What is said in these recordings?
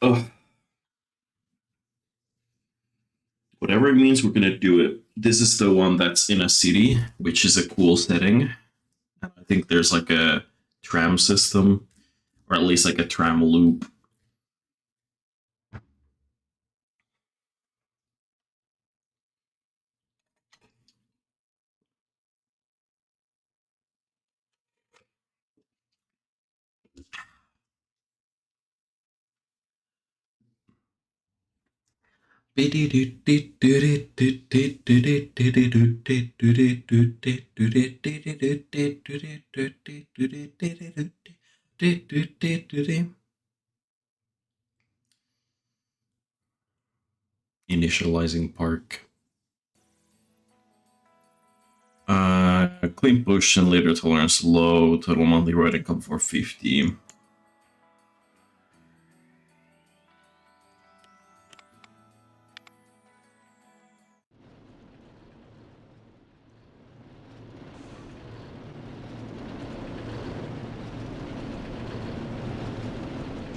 Oh, whatever it means, we're gonna do it. This is the one that's in a city, which is a cool setting. I think there's like a tram system, or at least like a tram loop. Initializing park. Clean push and later tolerance low. Total monthly ride income for 50.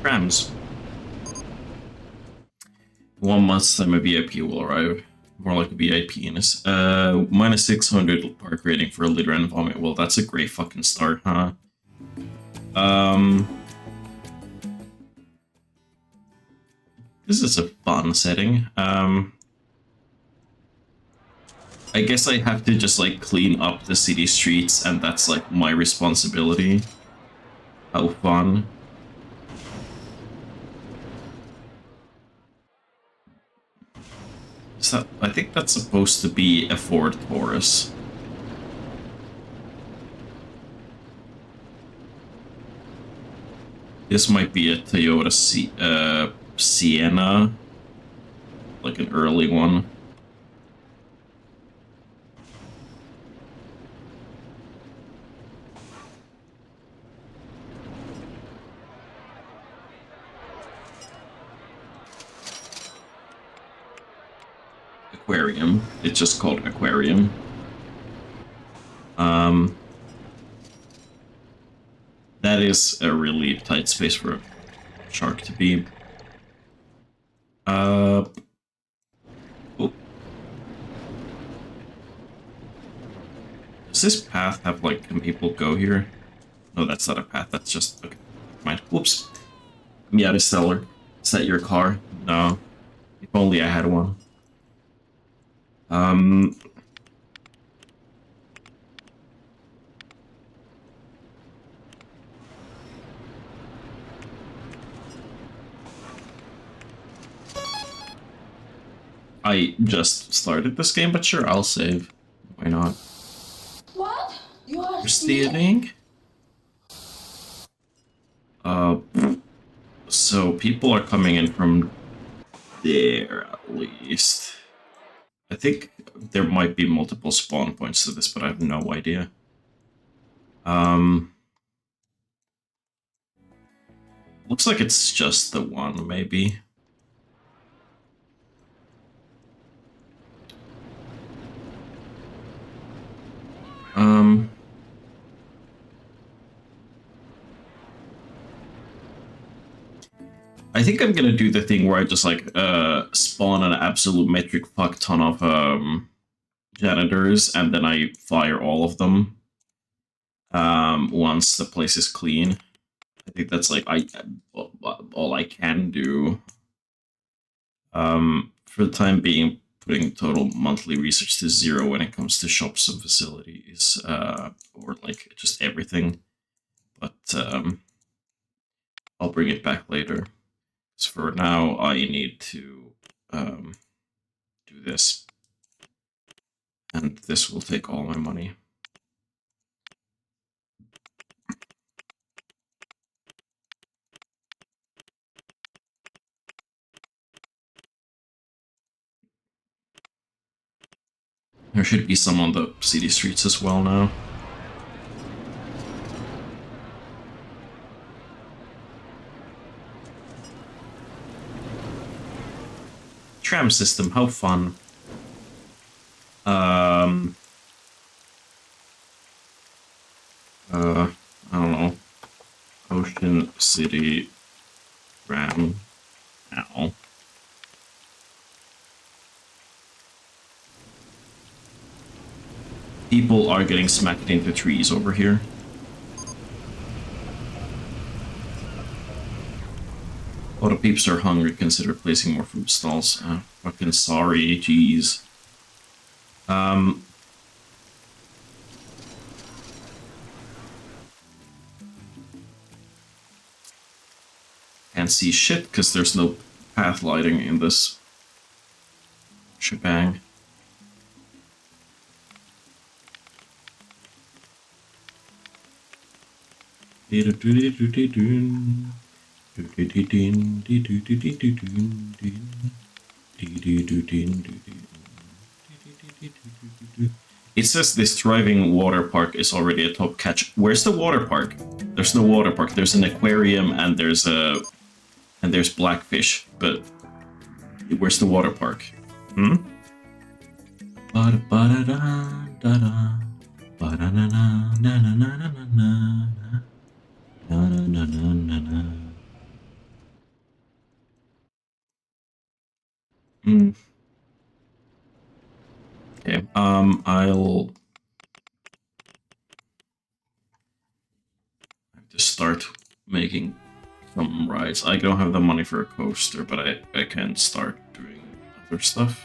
Trams. 1 month's time a VIP will arrive. More like a VIP in this. Minus 600 park rating for a litter and vomit. Well, that's a great fucking start, huh? This is a fun setting. I guess I have to just like clean up the city streets, and that's like my responsibility. How fun. So I think that's supposed to be a Ford Taurus. This might be a Toyota Sienna, like an early one. Aquarium. It's just called Aquarium. That is a really tight space for a shark to be. Oh. Does this path have, like, can people go here? No, that's not a path, that's just, okay, mind. Whoops. Meowdy seller. Is that your car? No. If only I had one. I just started this game, but sure, I'll save. Why not? What? You are stealing? So people are coming in from there, at least. I think there might be multiple spawn points to this, but I have no idea. Looks like it's just the one, maybe. I think I'm gonna do the thing where I just like spawn an absolute metric fuck ton of janitors, and then I fire all of them once the place is clean. I think that's like all I can do. For the time being, putting total monthly research to 0 when it comes to shops and facilities, or like just everything. But I'll bring it back later. So for now, I need to do this. And this will take all my money. There should be some on the city streets as well now. Tram system, how fun. I don't know. Ocean City Tram. Ow. People are getting smacked into trees over here. A lot of peeps are hungry. Consider placing more food stalls. Fucking sorry, jeez. Can't see shit because there's no path lighting in this shebang. It says this thriving water park is already a top catch. Where's the water park? There's no water park. There's an aquarium and there's blackfish, but where's the water park? Hmm? Okay, I'll have to start making some rides. I don't have the money for a coaster, but I can start doing other stuff.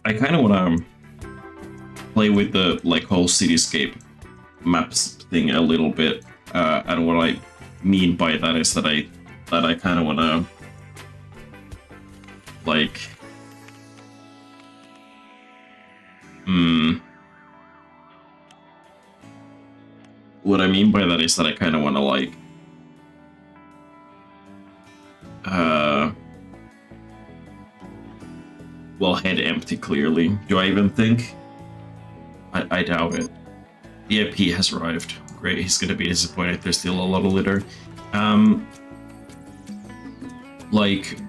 I kind of want to play with the like whole cityscape maps thing a little bit, and what I mean by that is that I kind of want to like what I mean by that is that I kind of want to like well, head empty clearly. Do I even think? I doubt it. VIP has arrived. Great, he's gonna be disappointed. There's still a lot of litter. Like,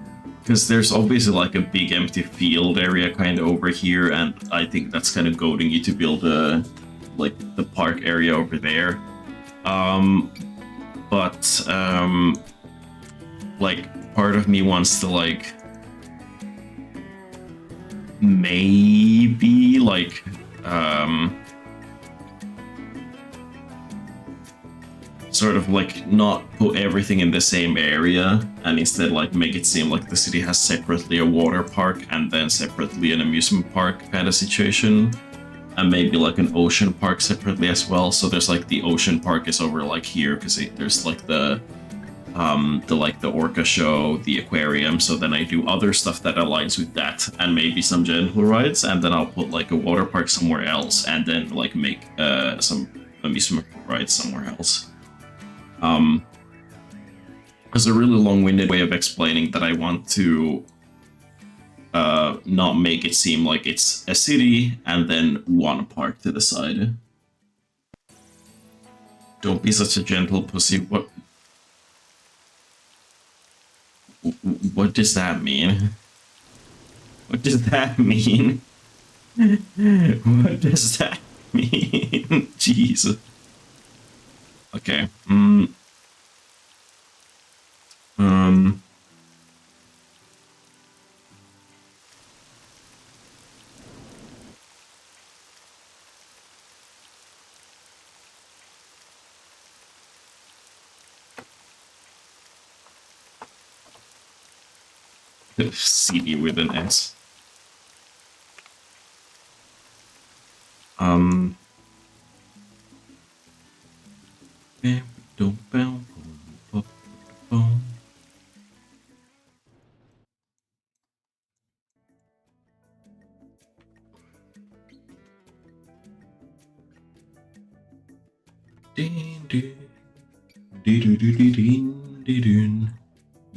because there's obviously like a big empty field area kind of over here, and I think that's kind of goading you to build a like the park area over there. But like part of me wants to like maybe like sort of like not put everything in the same area and instead like make it seem like the city has separately a water park and then separately an amusement park kind of situation, and maybe like an ocean park separately as well. So there's like the ocean park is over like here because there's like the orca show, the aquarium. So then I do other stuff that aligns with that, and maybe some gentle rides, and then I'll put like a water park somewhere else, and then like make some amusement rides somewhere else. It's a really long-winded way of explaining that I want to not make it seem like it's a city and then one park to the side. Don't be such a gentle pussy. What does that mean? What does that mean? What does that mean? Jesus. Okay. CD with an S.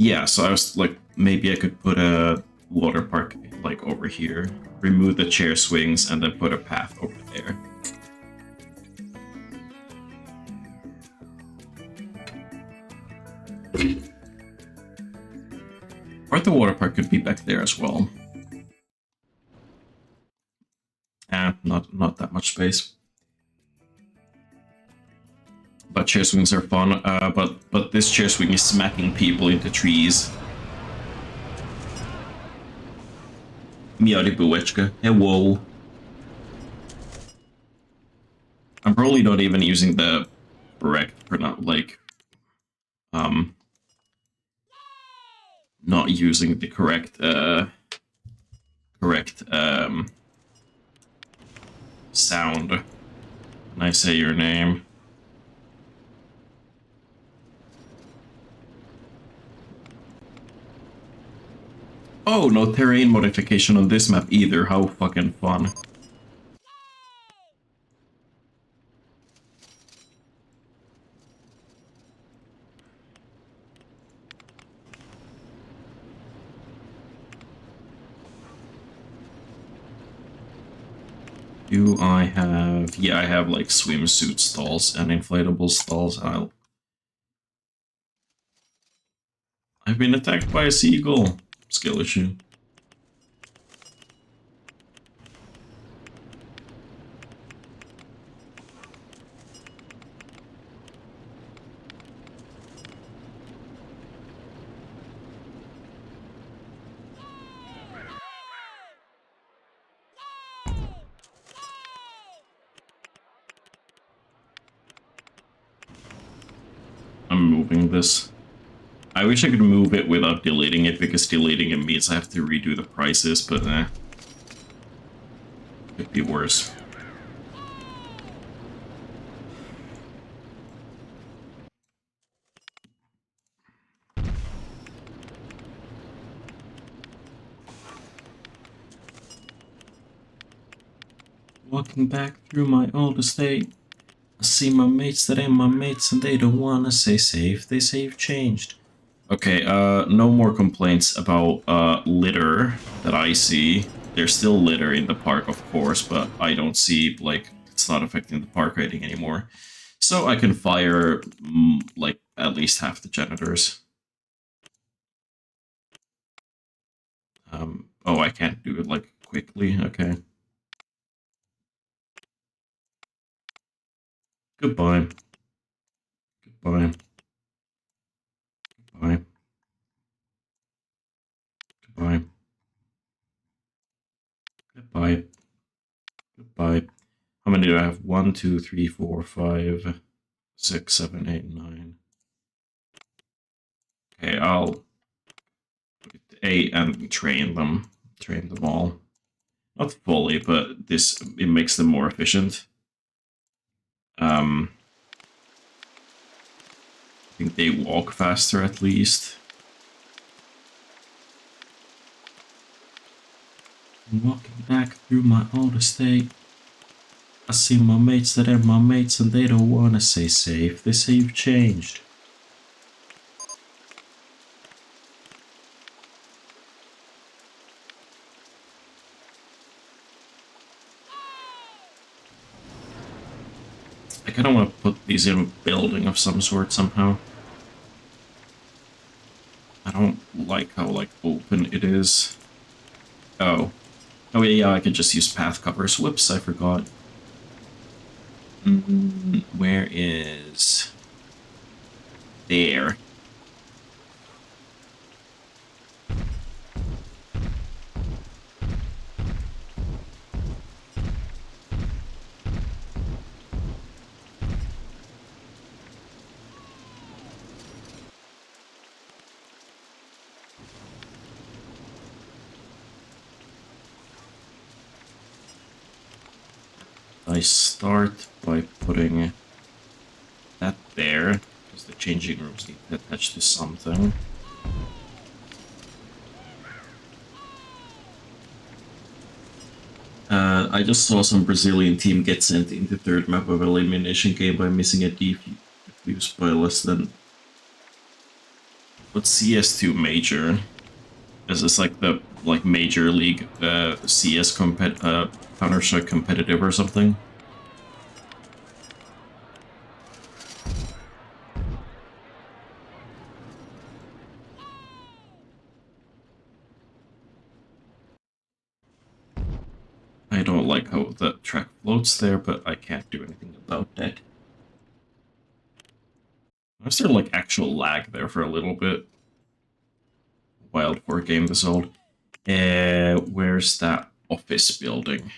Yeah, so I was like, maybe I could put a water park like over here. Remove the chair swings and then put a path over there. Or the water park could be back there as well. Not that much space. But chair swings are fun. But this chair swing is smacking people into trees. Meowdy Buechka. Hello. I'm probably not even using the correct not using the correct sound when I say your name. Oh, no terrain modification on this map either. How fucking fun. Do I have... Yeah, I have like swimsuit stalls and inflatable stalls. I've been attacked by a seagull. Skill issue. I'm moving this. I wish I could move it without deleting it, because deleting it means I have to redo the prices, but could be worse. Walking back through my old estate, I see my mates that ain't my mates and they don't wanna say safe. They say you've changed. Okay, no more complaints about litter that I see. There's still litter in the park, of course, but I don't see, like, it's not affecting the park rating anymore. So I can fire, like, at least half the janitors. Oh, I can't do it, like, quickly? Okay. Goodbye. Goodbye. Goodbye. Goodbye. Goodbye. Goodbye. How many do I have? 1, 2, 3, 4, 5, 6, 7, 8, 9. Okay, I'll 8 and train them. Train them all. Not fully, but it makes them more efficient. I think they walk faster at least. I'm walking back through my old estate. I see my mates that ain't my mates and they don't wanna say safe. They say you've changed. I kinda wanna put these in a building of some sort somehow. I don't like how, like, open it is. Oh. Oh yeah, I could just use path covers. Whoops, I forgot. Where is... There. I start by putting that there, because the changing rooms need to attach to something. I just saw some Brazilian team get sent into third map of elimination game by missing a defuse by less than... What's CS2 major? This is like the major league CS Counter-Strike competitive or something. I don't like how the track floats there, but I can't do anything about that. Was there like actual lag there for a little bit? Wild for a game this old. Where's that office building?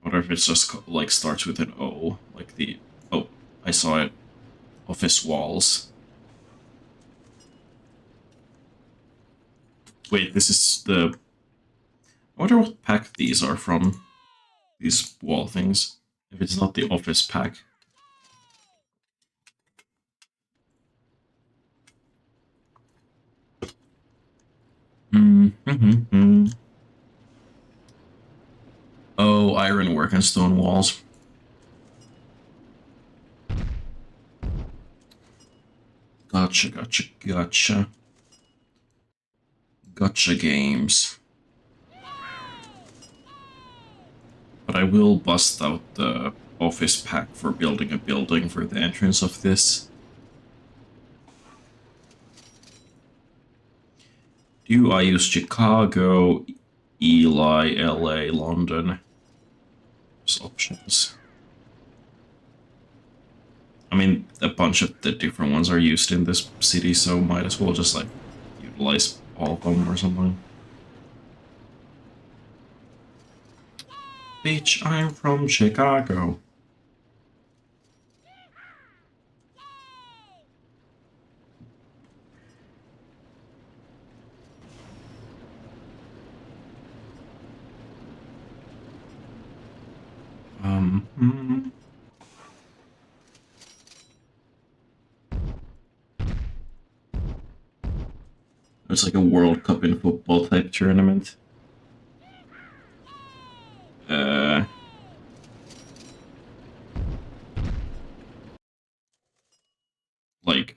I wonder if it's just like starts with an O, like the oh, I saw it. Office walls. Wait, this is the. I wonder what pack these are from. These wall things. If it's not the office pack. Mm-hmm. Oh, ironwork and stone walls. Gotcha, gotcha, gotcha. Gotcha games. But I will bust out the office pack for building a building for the entrance of this. Do I use Chicago, Eli, LA, London? There's options. I mean, a bunch of the different ones are used in this city, so might as well just like utilize all of them or something. Bitch, I'm from Chicago. Hmm. It's like a World Cup in football type tournament. Like,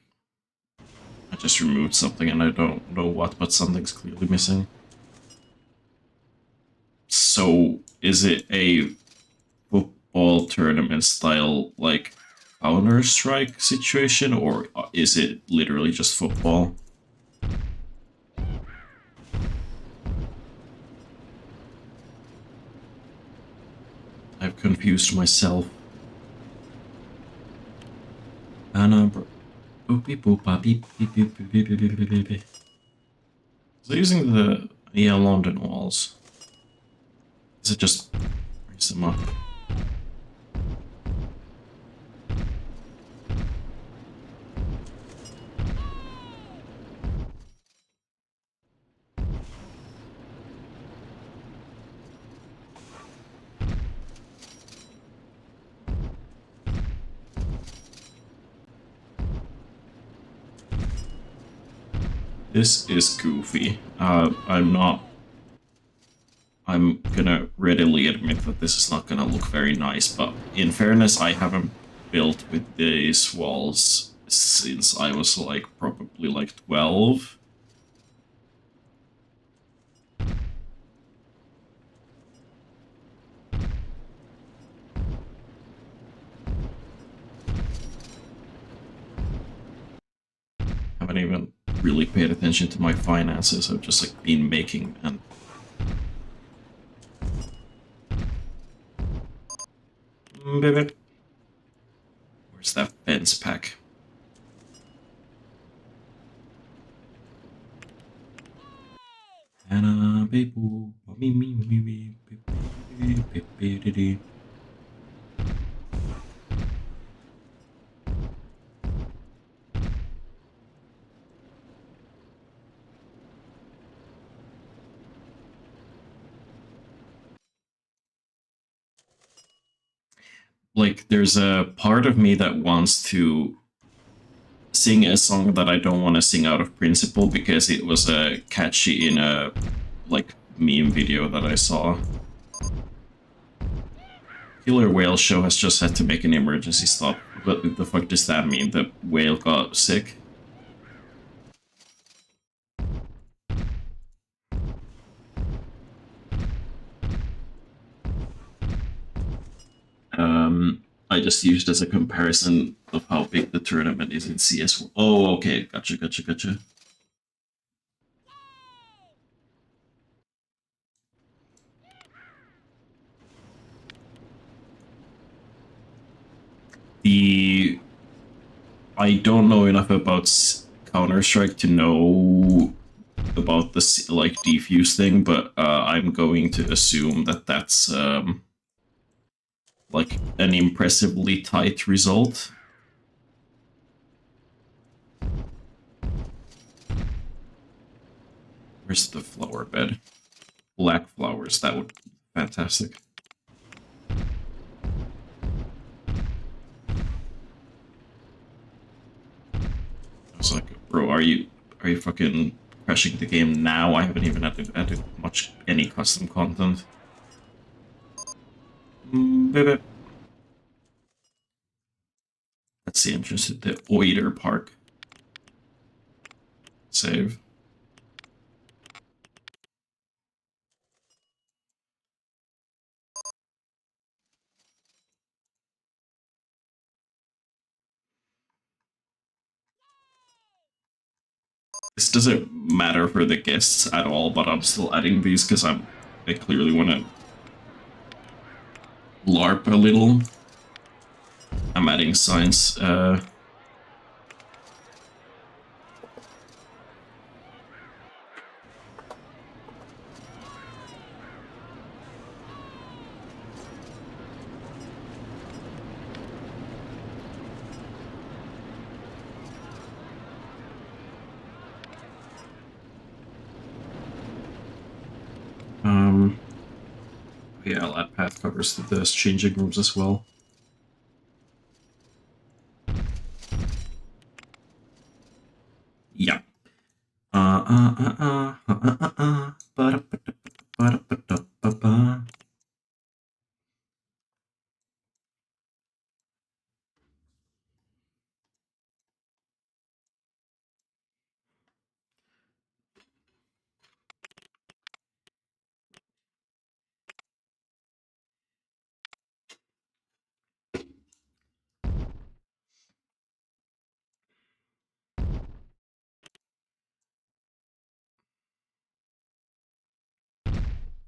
I just removed something and I don't know what, but something's clearly missing. So, is it a football tournament style, like, Counter-Strike situation, or is it literally just football? I've confused myself. So using the London walls. Is it just raise them up? This is goofy. I'm gonna readily admit that this is not gonna look very nice, but in fairness, I haven't built with these walls since I was like probably like 12. Haven't even really paid attention to my finances. I've just like been making and baby. Where's that fence pack? Like, there's a part of me that wants to sing a song that I don't want to sing out of principle because it was catchy in a like meme video that I saw. Killer Whale Show has just had to make an emergency stop. What the fuck does that mean? The whale got sick? I just used as a comparison of how big the tournament is in CS. Oh, okay, gotcha. The I don't know enough about Counter-Strike to know about this like defuse thing, but I'm going to assume that that's like an impressively tight result. Where's the flower bed? Black flowers, that would be fantastic. I was like, bro, are you fucking crashing the game now? I haven't even added much any custom content. Baby. That's the entrance to the Oider Park. Save. This doesn't matter for the guests at all, but I'm still adding these because I clearly want to LARP a little. I'm adding signs. Yeah, I'll add path covers to this changing rooms as well. Yeah.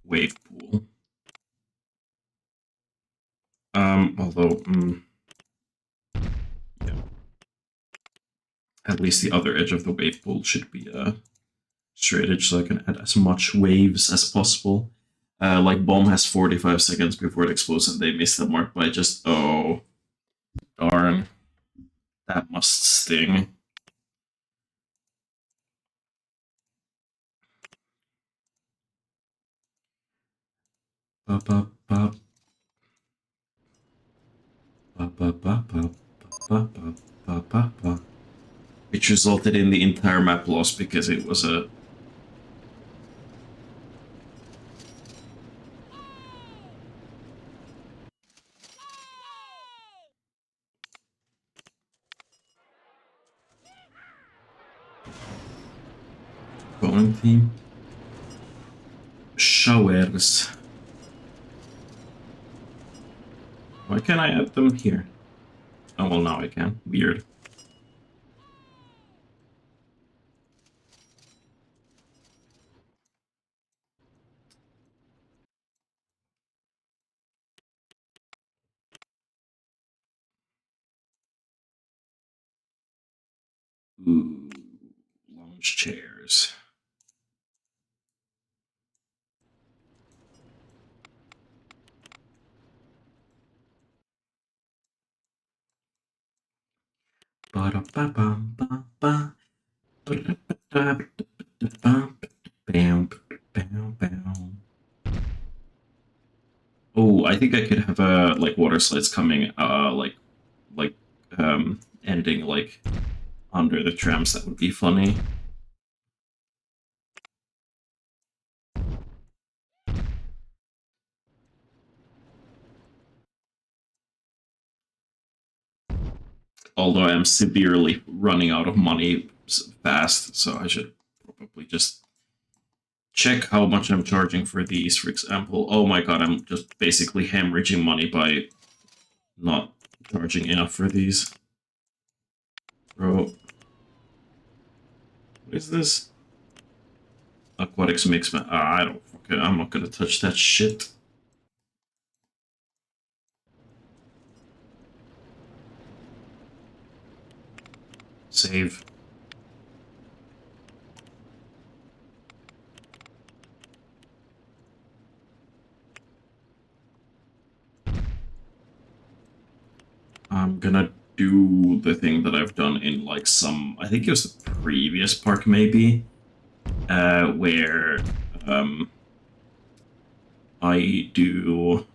Wave pool. Although, yeah. At least the other edge of the wave pool should be straight edge, so I can add as much waves as possible. Like bomb has 45 seconds before it explodes, and they missed the mark by just darn, that must sting. Which resulted in the entire map loss because it was a going team. Showers. Why can't I add them here? Oh, well, now I can. Weird. Ooh, lounge chairs. Oh, I think I could have like water slides coming like ending like under the trams. That would be funny. Although I am severely running out of money fast, so I should probably just check how much I'm charging for these, for example. Oh my god, I'm just basically hemorrhaging money by not charging enough for these. Bro. What is this? Aquatics mix, man. I don't fucking. I'm not gonna touch that shit. Save. I'm gonna do the thing that I've done in like some. I think it was the previous park, maybe, where I do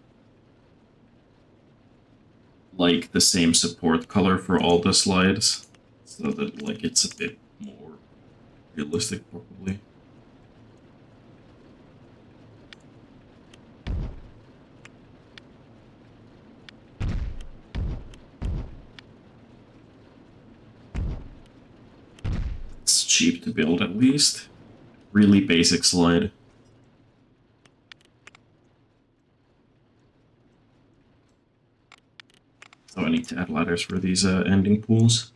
like the same support color for all the slides, so that like it's a bit more realistic, probably. It's cheap to build, at least. Really basic slide. So I need to add ladders for these ending pools.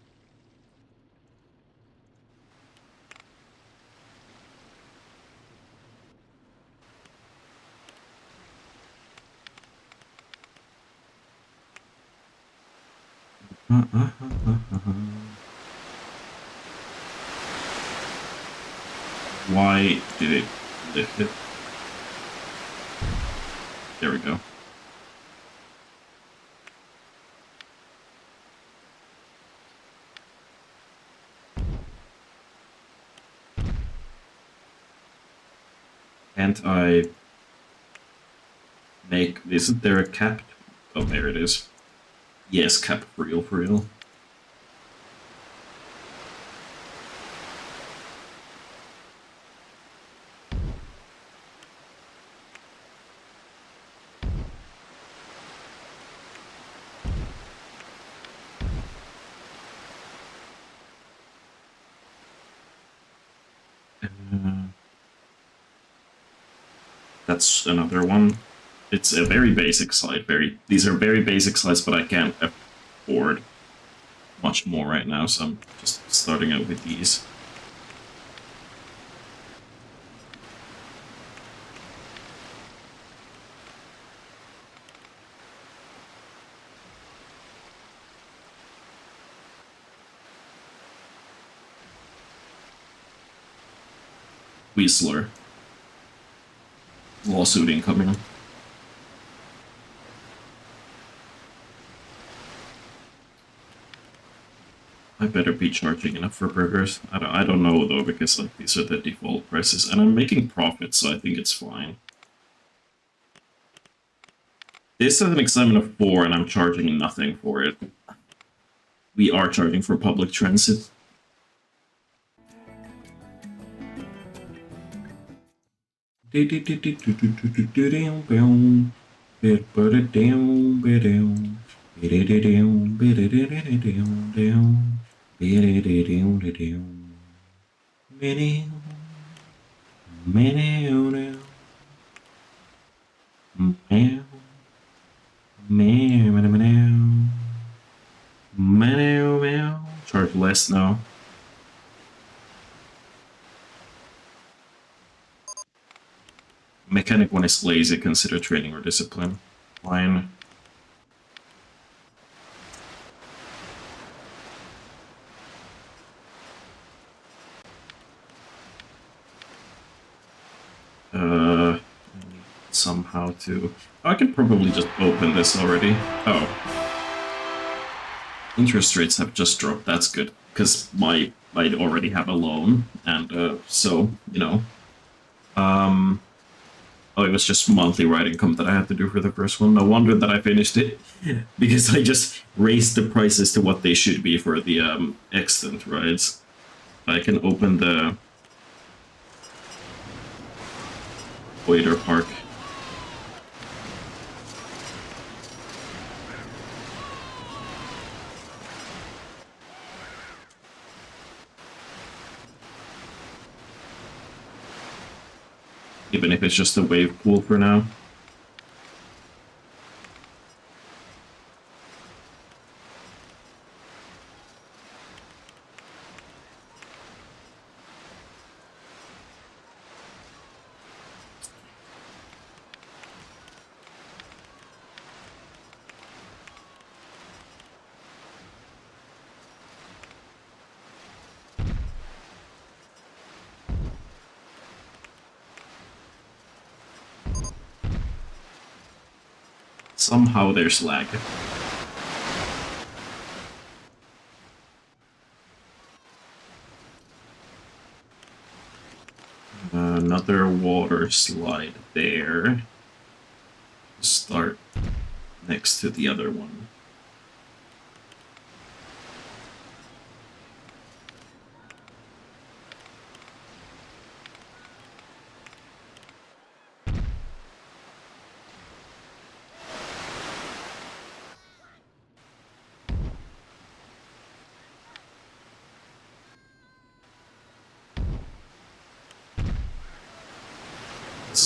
Why did it lift it? There we go. Can't I make... Isn't there a cap? Oh, there it is. Yes, cap for real, for real. That's another one. It's a very basic slide. These are very basic slides, but I can't afford much more right now, so I'm just starting out with these. Whistler. Lawsuit incoming. I better be charging enough for burgers. I don't know though, because like these are the default prices, and I'm making profit, so I think it's fine. This is an examen of 4, and I'm charging nothing for it. We are charging for public transit. Charge less now. Mechanic one is lazy, consider training or discipline. Fine. I need somehow to... I can probably just open this already. Oh. Interest rates have just dropped, that's good. Because I'd already have a loan, and so, you know. Oh, it was just monthly ride income that I had to do for the first one. No wonder that I finished it. Because I just raised the prices to what they should be for the extant rides. I can open the Wader Park. Even if it's just a wave pool for now. Somehow there's lag. Another water slide there. Start next to the other one.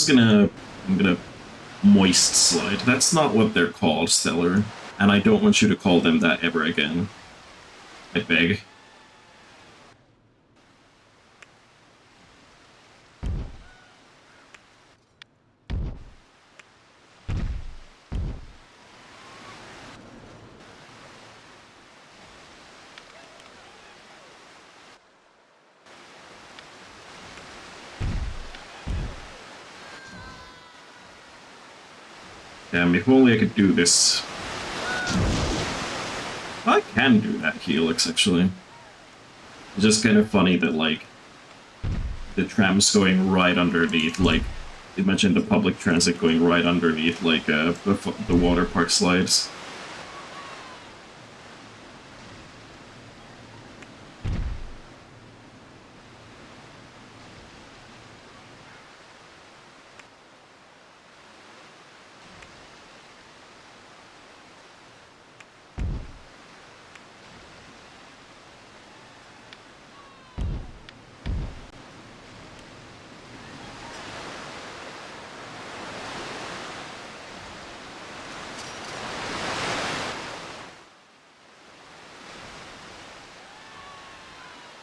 I'm gonna moist slide. That's not what they're called, Stellar. And I don't want you to call them that ever again. I beg. Damn, if only I could do this. I can do that, Helix, actually. It's just kind of funny that, like, the tram's going right underneath, like, imagine the public transit going right underneath, like, the water park slides.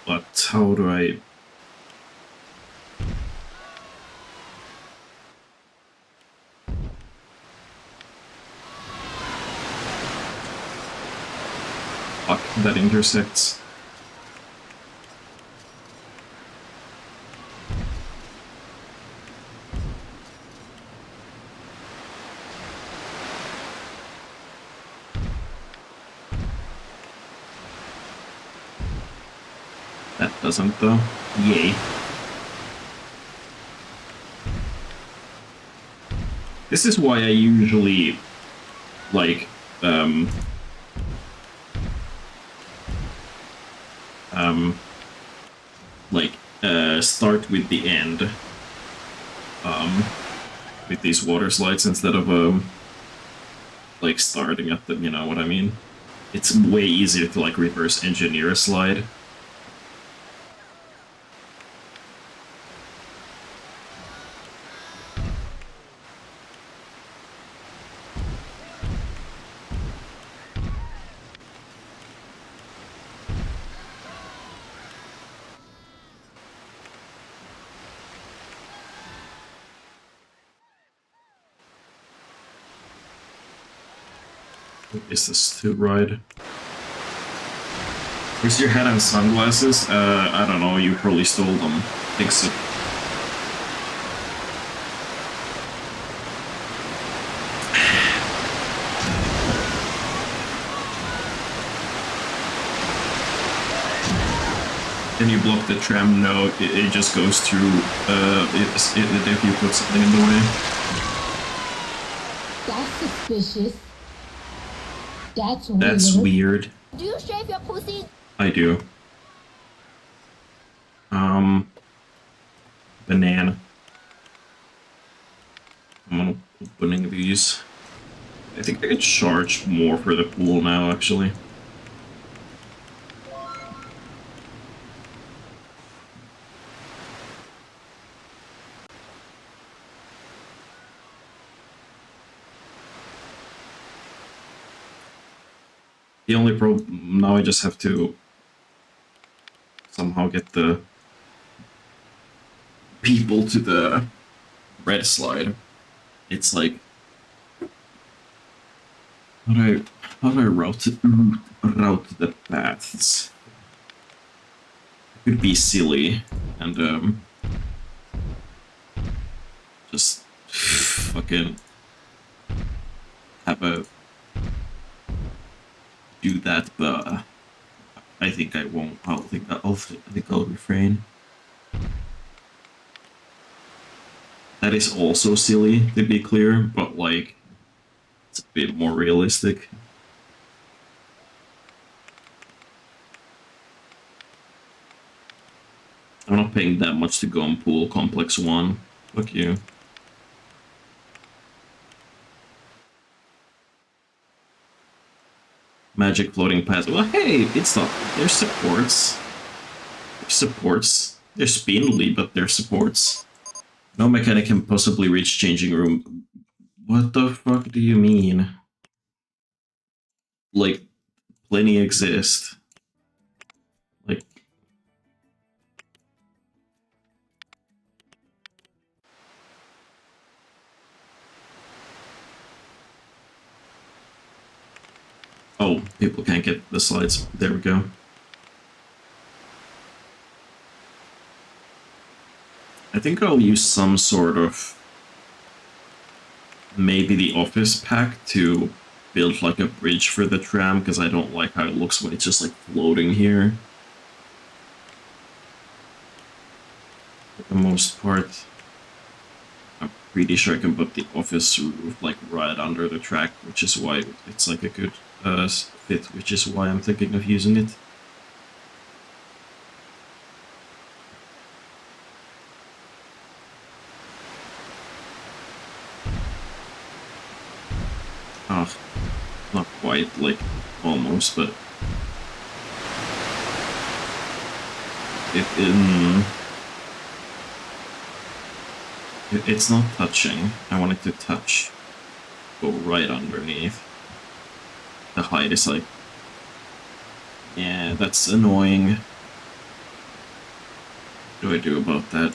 But how do I... Fuck, that intersects. That doesn't, though. Yay. This is why I usually, like, start with the end, with these water slides instead of, like, starting at the, you know what I mean? It's way easier to, like, reverse engineer a slide. Is this too right? Where's your hat and sunglasses? I don't know, you probably stole them. I think so. Can you block the tram? No, it just goes through if you put something in the way. That's suspicious. That's weird. Do you shave your pussy? I do. Banana. I'm opening these. I think I could charge more for the pool now, actually. The only problem now, I just have to somehow get the people to the red slide. It's like, how do I route the paths? It could be silly and just fucking have a do that, but I think I won't. I think I'll refrain. That is also silly, to be clear, but like it's a bit more realistic. I'm not paying that much to go on Pool Complex 1. Fuck you. Magic floating paths. Well, hey, it's not. There's supports. There's supports. They're spindly, but they're supports. No mechanic can possibly reach changing room. What the fuck do you mean? Like, plenty exist. Like, oh, people can't get the slides. There we go. I think I'll use some sort of maybe the office pack to build like a bridge for the tram because I don't like how it looks when it's just like floating here. For the most part, I'm pretty sure I can put the office roof like right under the track, which is why it's like a good fit, which is why I'm thinking of using it. Ah, not quite, like almost, but it's not touching. I want it to touch, go right underneath. The height is like, yeah, that's annoying. What do I do about that?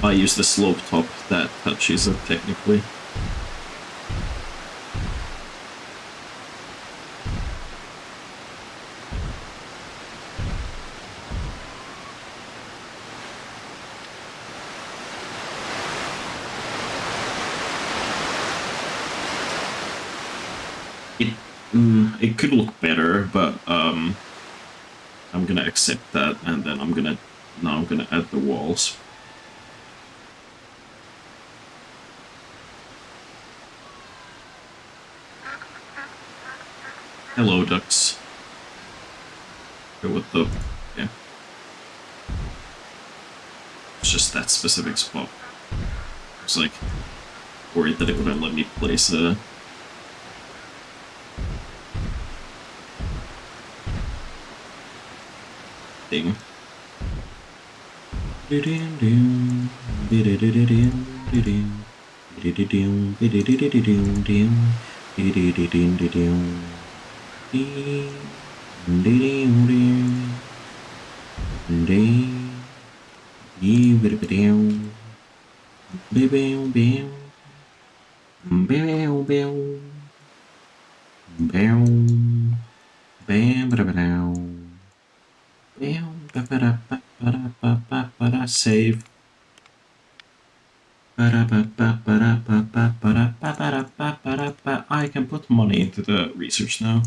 I use the slope top that touches it technically. It could look better, but I'm gonna accept that, and then I'm gonna add the walls. Hello, ducks. What the? Yeah. It's just that specific spot. I was like worried that it wouldn't let me place a thing. Save. I can put money into the research now.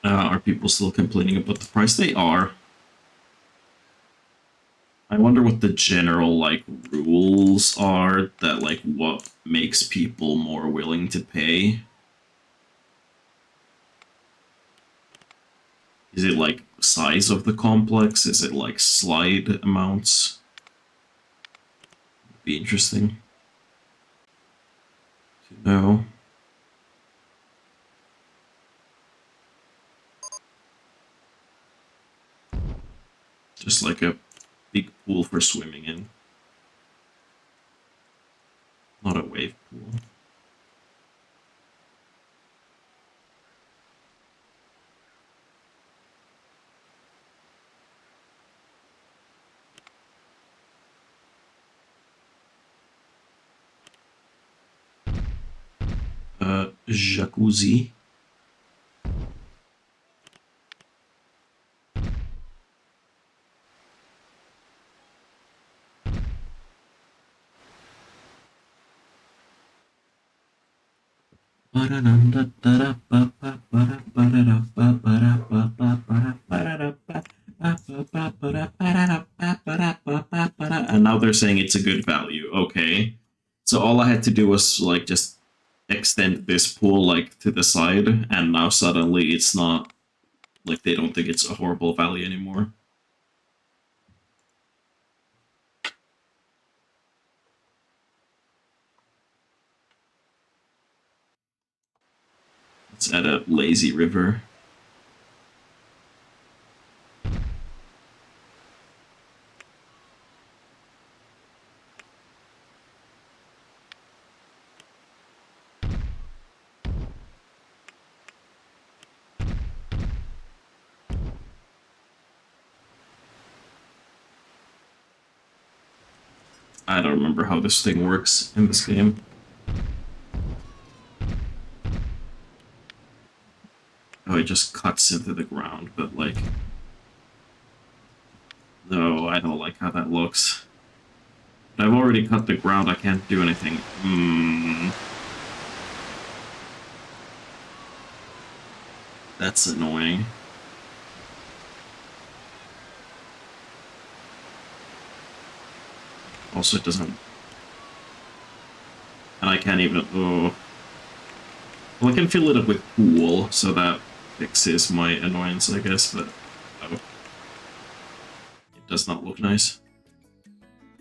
Are people still complaining about the price? They are. I wonder what the general like rules are that like what makes people more willing to pay. Is it like size of the complex? Is it like slide amounts? Be interesting to know. Just like a big pool for swimming in. Not a wave pool. Jacuzzi. And now they're saying it's a good value. Okay. So all I had to do was like just extend this pool like to the side, and now suddenly it's not like they don't think it's a horrible value anymore. Let's add a lazy river. I don't remember how this thing works in this game. Oh, it just cuts into the ground, but like... No, I don't like how that looks. But I've already cut the ground, I can't do anything. That's annoying. Also, it doesn't... And I can't even... Oh. Well, I can fill it up with pool, so that fixes my annoyance, I guess, but... Oh. It does not look nice.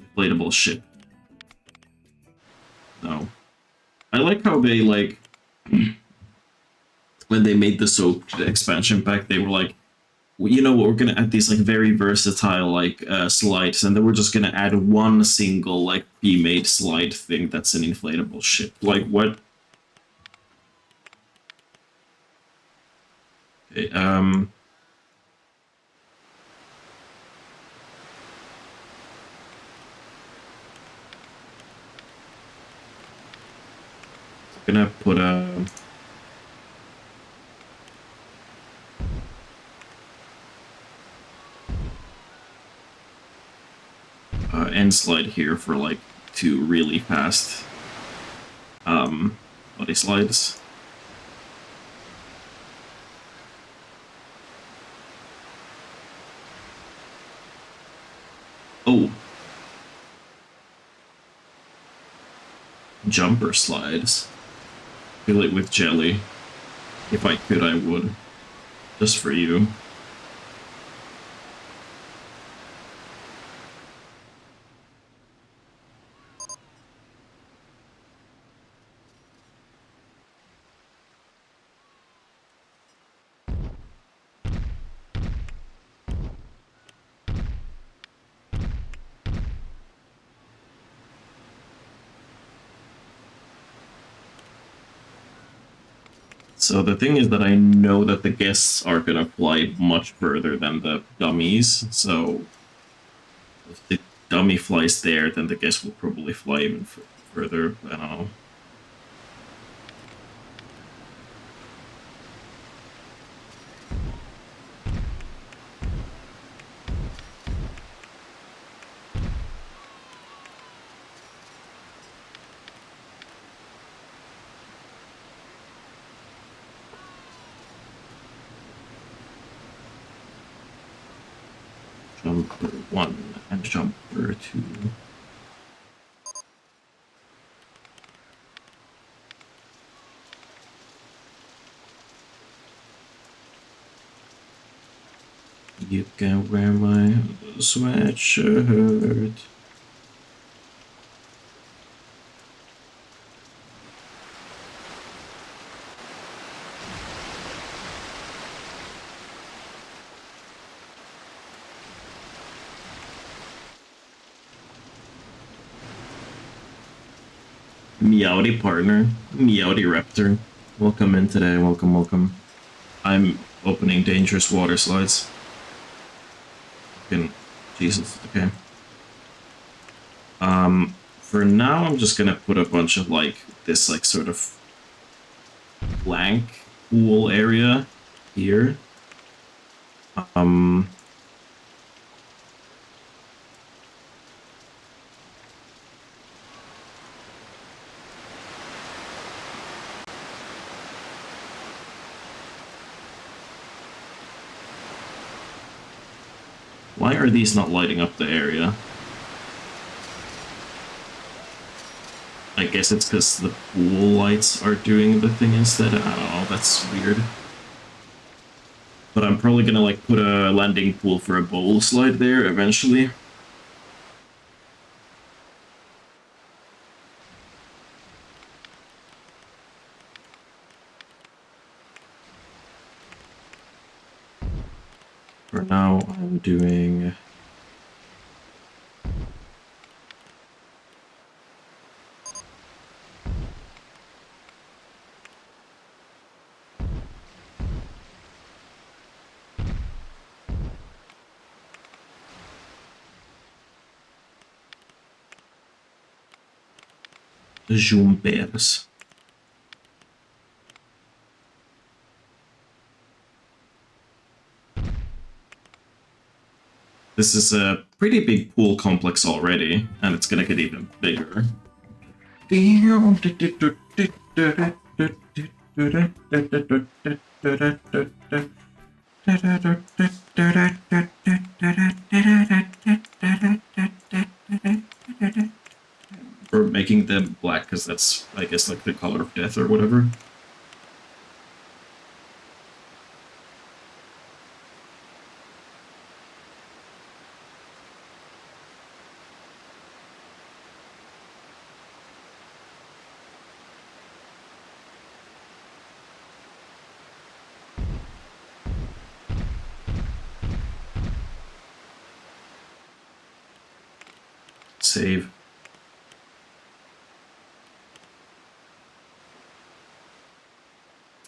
Inflatable ship. No. I like how they, like... when they made the soaked expansion pack, they were like, well, you know what, we're gonna add these like very versatile like slides, and then we're just gonna add one single like pre-made slide thing that's an inflatable ship. Like what? Okay, gonna put a end slide here for like two really fast body slides. Oh, jumper slides. Fill it with jelly. If I could, I would. Just for you. So the thing is that I know that the guests are gonna fly much further than the dummies. So if the dummy flies there, then the guest will probably fly even further. I don't know. Jumper 1 and jumper 2. You can wear my sweatshirt. Meowdy partner, Meowdy Raptor. Welcome in today, welcome, welcome. I'm opening dangerous water slides. Jesus, okay. For now, I'm just gonna put a bunch of like this like sort of blank pool area here. Why are these not lighting up the area? I guess it's because the pool lights are doing the thing instead. I don't know, that's weird. But I'm probably gonna like put a landing pool for a bowl slide there eventually. For now, I'm doing... Jumpers. This is a pretty big pool complex already, and it's gonna get even bigger. Or making them black, because that's, I guess, like the color of death or whatever. Save.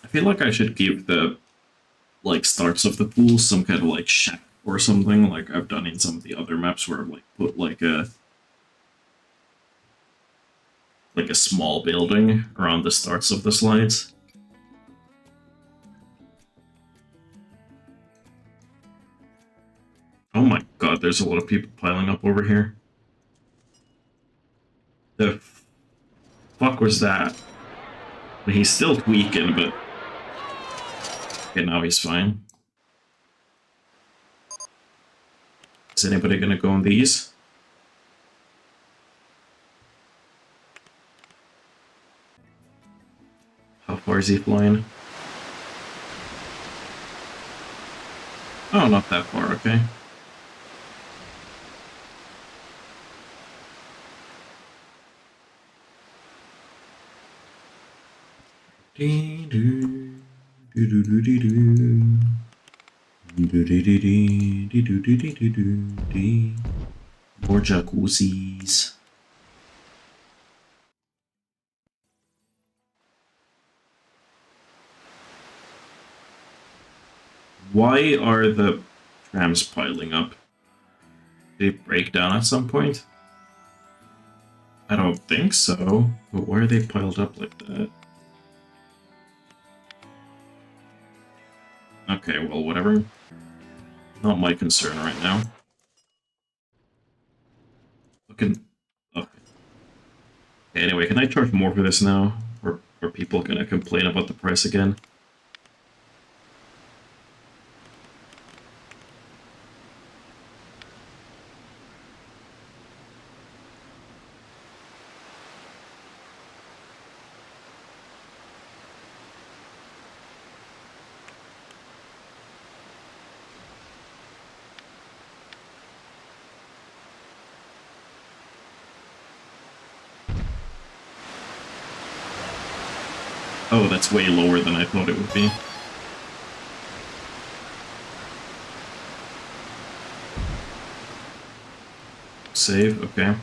I feel like I should give the like starts of the pool some kind of like shack or something, like I've done in some of the other maps where I've like put like a small building around the starts of the slides. Oh my god, there's a lot of people piling up over here. The fuck was that? I mean, he's still tweaking, but... Okay, now he's fine. Is anybody gonna go on these? How far is he flying? Oh, not that far, okay. More jacuzzis. Why are the trams piling up? Did it break down at some point? I don't think so. But why are they piled up like that? Okay, well, whatever. Not my concern right now. Looking... Okay. Anyway, can I charge more for this now? Or are people gonna complain about the price again? Oh, that's way lower than I thought it would be. Save, okay.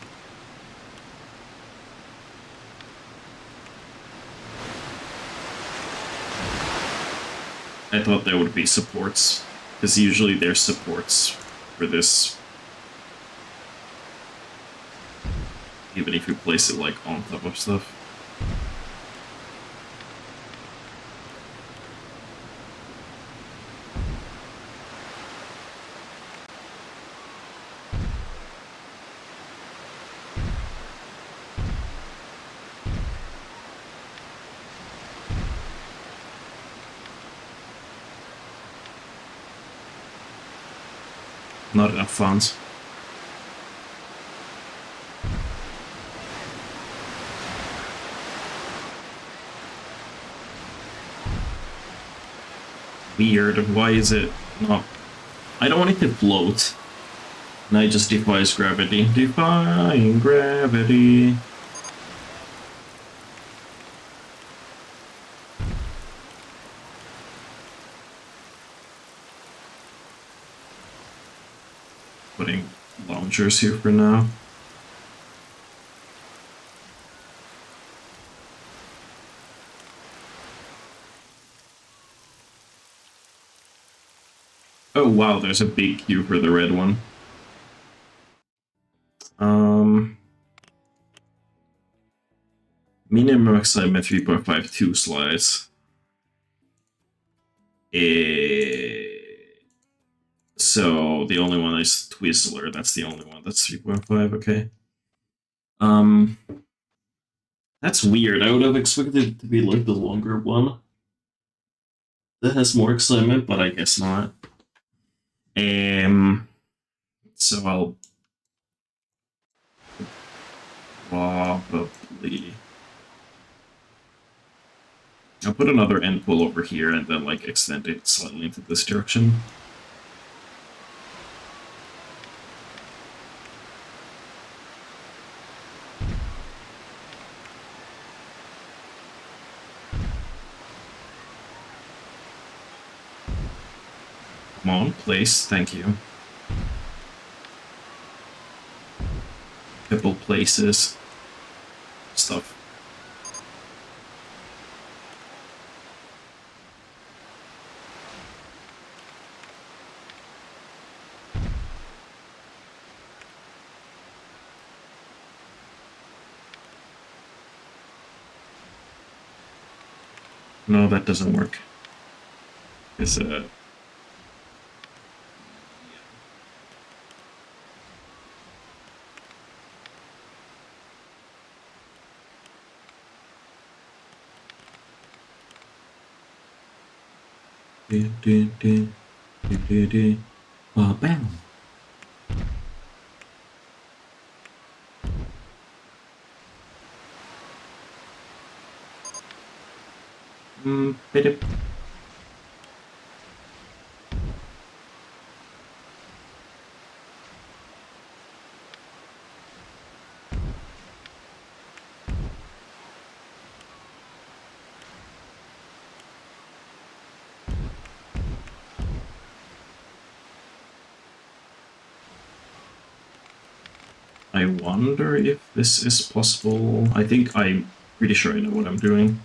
I thought there would be supports, because usually there's supports for this. Even if you place it like on top of stuff. Not enough funds. Weird. Why is it not? I don't want it to float. And I just defies gravity. Defying gravity. Putting launchers here for now. Oh wow, there's a big queue for the red one. Minimum excitement 3.52 slides. So the only one is Twizzler. That's the only one. That's 3.5. Okay. That's weird. I would have expected it to be like the longer one. That has more excitement, but I guess not. So I'll probably I'll put another end pull over here and then like extend it slightly into this direction. Come on, place. Thank you. Couple places. Stuff. No, that doesn't work. It's bam. Bit. I wonder if this is possible. I think I'm pretty sure I know what I'm doing.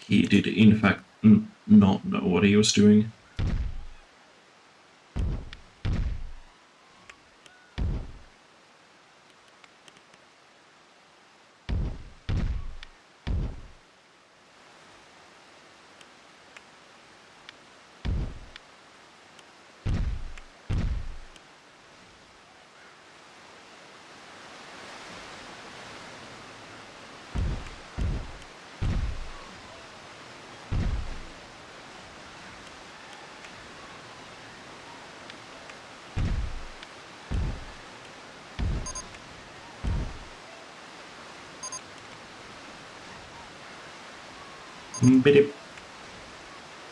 He did, in fact, not know what he was doing. Bidip.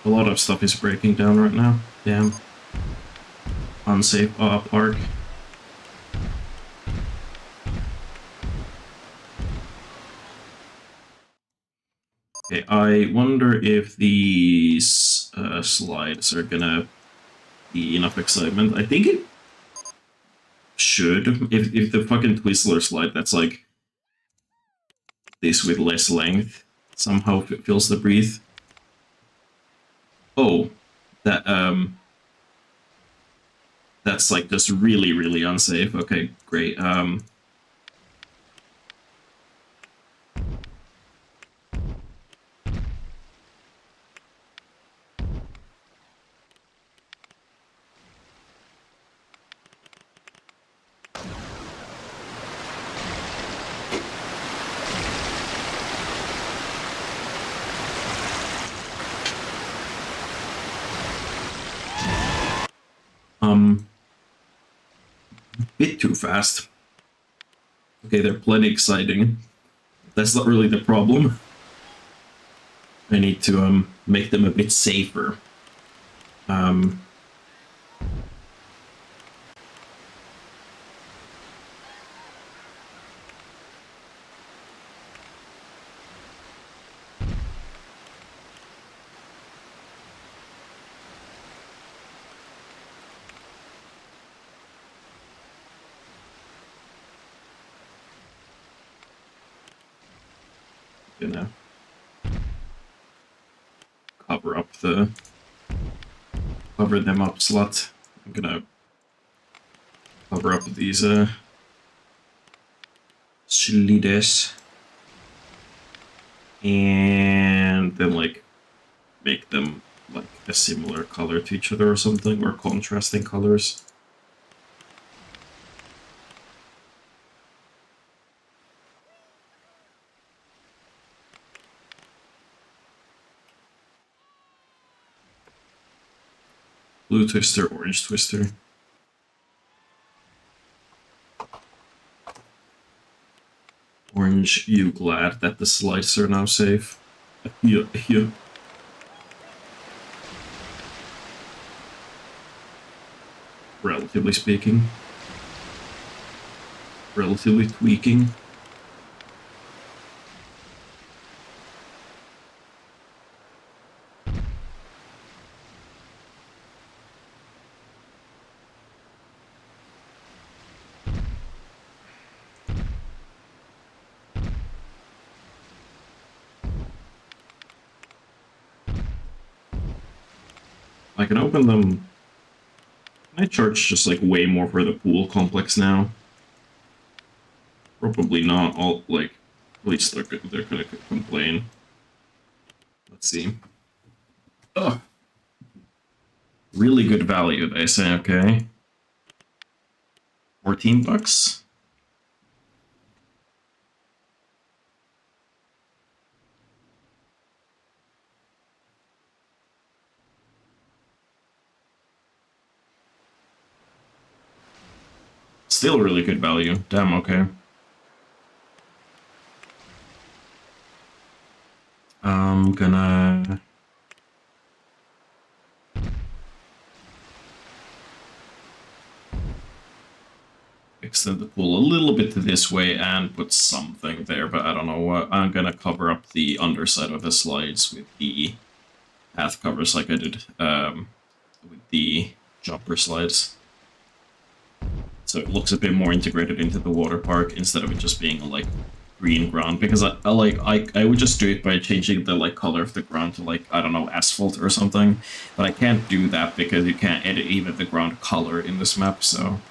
A lot of stuff is breaking down right now. Damn. Unsafe park. Okay, I wonder if these slides are gonna be enough excitement. I think it should. If the fucking Twizzler slide that's like this with less length somehow fills the breathe. Oh, that that's like just really, really unsafe. Okay, great. I'm bit too fast. Okay, they're plenty exciting. That's not really the problem. I need to make them a bit safer. Gonna cover them up slot. I'm gonna cover up these slides and then like make them like a similar color to each other or something, or contrasting colors. Blue twister, orange twister. Orange, you glad that the slides are now safe? Yeah, yeah. Relatively speaking. Relatively tweaking. I can open them. Can I charge just like way more for the pool complex now? Probably not. All like, at least they're gonna complain. Let's see. Oh, really good value. They say okay. $14. Still really good value. Damn, okay. I'm gonna extend the pool a little bit this way and put something there, but I don't know what. I'm gonna cover up the underside of the slides with the path covers like I did with the jumper slides. So it looks a bit more integrated into the water park instead of it just being a like green ground, because I would just do it by changing the like color of the ground to like, I don't know, asphalt or something, but I can't do that because you can't edit even the ground color in this map, so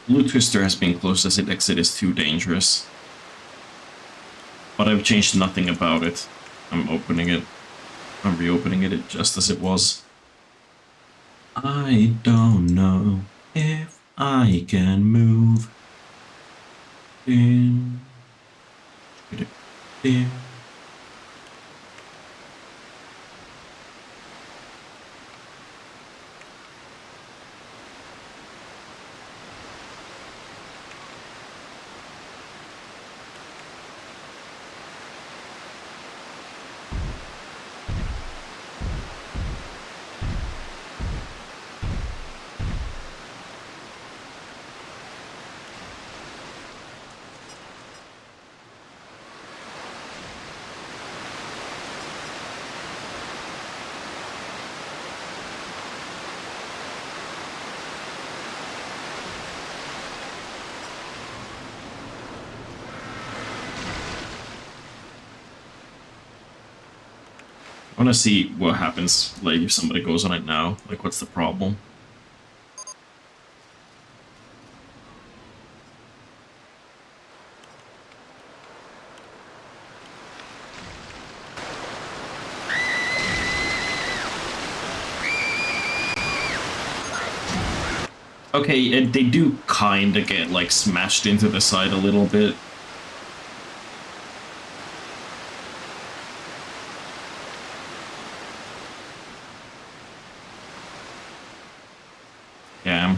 Blue Twister has been closed as its exit is too dangerous. But I've changed nothing about it. I'm opening it. I'm reopening it just as it was. I don't know if I can move in. I want to see what happens, like, if somebody goes on it now. Like, what's the problem? Okay, and they do kind of get like smashed into the side a little bit. Yeah.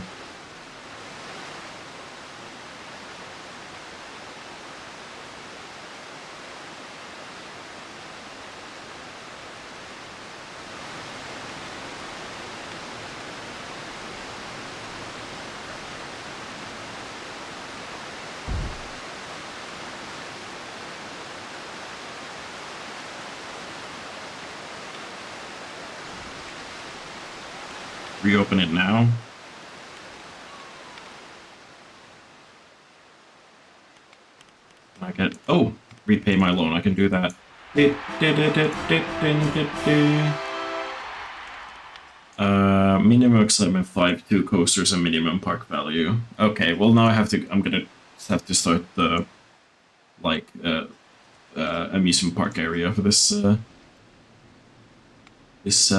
Reopen it now. I can, oh, repay my loan. I can do that. Minimum excitement 5, 2 coasters and minimum park value. Okay, well now I'm gonna have to start the, like, amusement park area for this, this,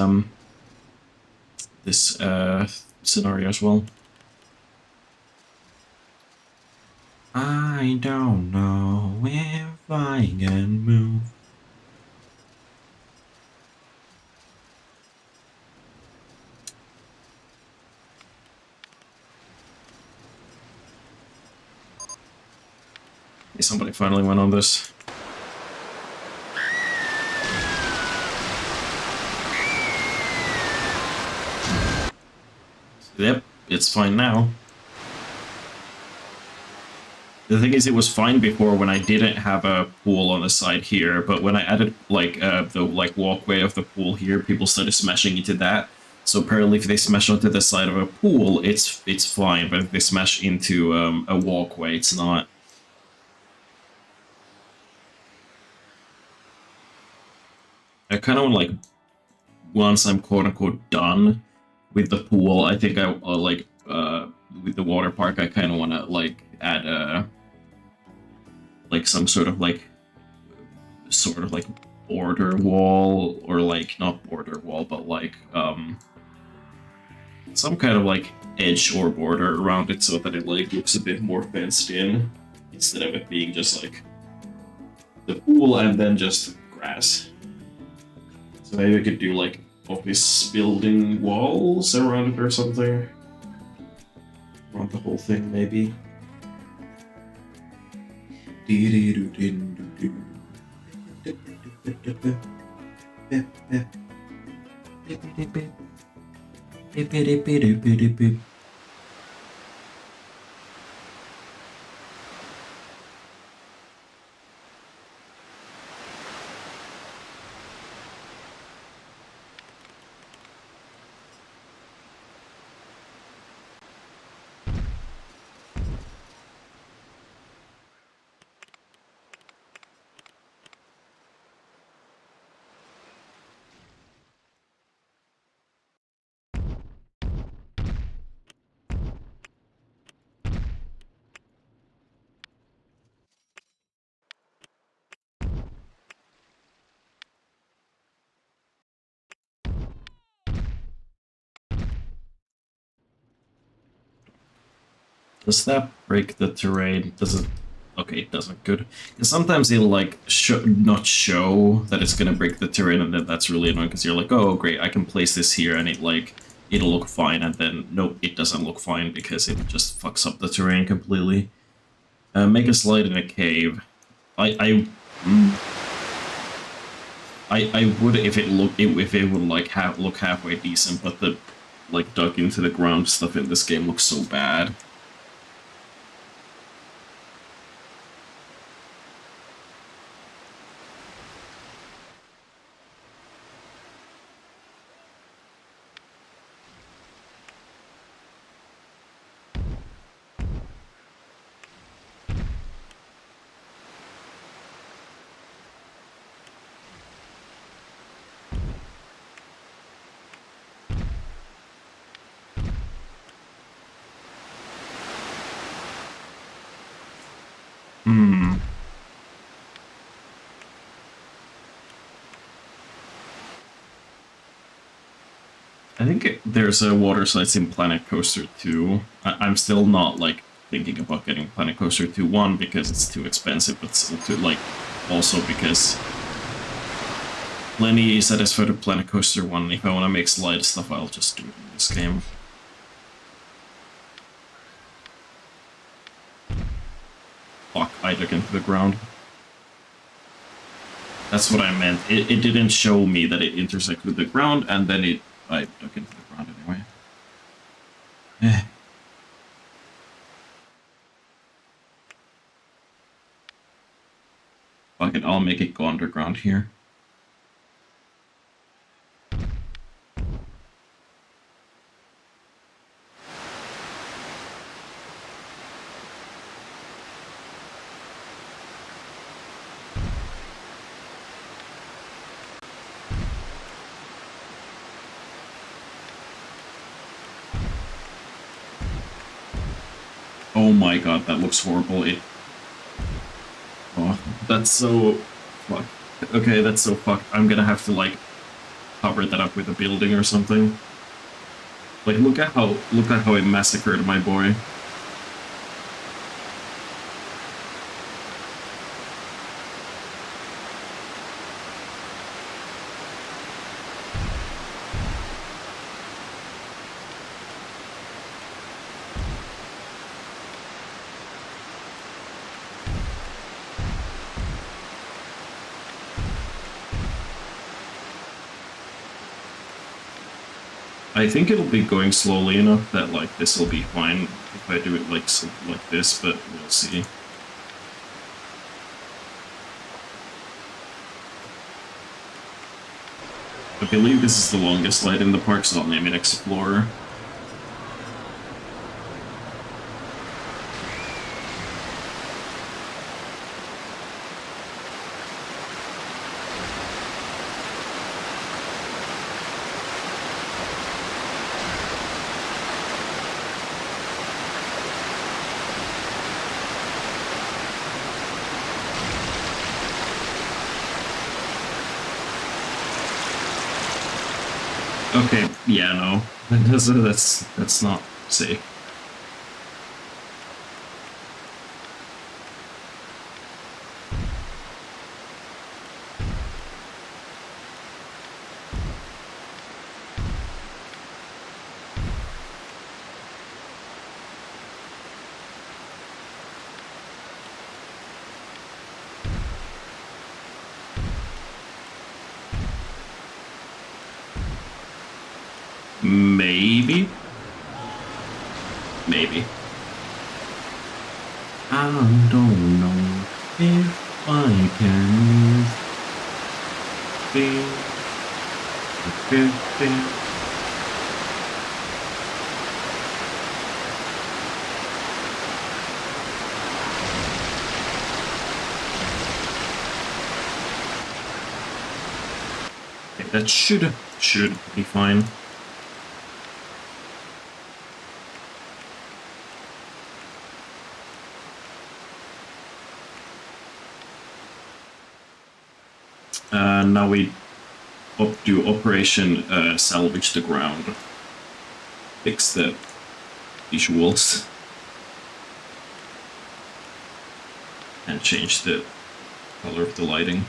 scenario as well. I don't know if I can move. Hey, somebody finally went on this. Yep, it's fine now. The thing is, it was fine before when I didn't have a pool on the side here, but when I added like the like walkway of the pool here, people started smashing into that. So apparently, if they smash onto the side of a pool, it's fine, but if they smash into a walkway, it's not. I kind of like once I'm quote unquote done with the pool, I think I like with the water park, I kind of want to like add like some sort of like border wall, or like not border wall, but like some kind of like edge or border around it so that it like looks a bit more fenced in instead of it being just like the pool and then just grass. So maybe I could do like office building walls around it or something. Around the whole thing, maybe. Does that break the terrain? Does it? Okay, it doesn't. Good. Because sometimes it'll like not show that it's gonna break the terrain, and then that's really annoying because you're like, oh great, I can place this here, and it'll look fine, and then nope, it doesn't look fine because it just fucks up the terrain completely. Make a slide in a cave. I mm, I would if it would like look halfway decent, but the like dug into the ground stuff in this game looks so bad. Hmm. I think there's a water slides in Planet Coaster 2. I'm still not like thinking about getting Planet Coaster 2 1 because it's too expensive, but still too like also because Lenny is satisfied with Planet Coaster 1. If I want to make slide stuff, I'll just do it in this game. Fuck, I dug into the ground. That's what I meant. It didn't show me that it intersected with the ground, and then I dug into the ground anyway. Eh. Fuck it, I'll make it go underground here. Oh my god, that looks horrible. Oh, that's so fucked. Okay, that's so fucked. I'm gonna have to like cover that up with a building or something. Like look at how it massacred my boy. I think it'll be going slowly enough that like this will be fine if I do it like like this, but we'll see. I believe this is the longest slide in the park, so I'll name it Explorer. Okay, yeah, no. That's not safe. Maybe? Maybe. I don't know if I can be. Okay, that should be fine. Now we do Operation Salvage the Ground. Fix the visuals. And change the color of the lighting.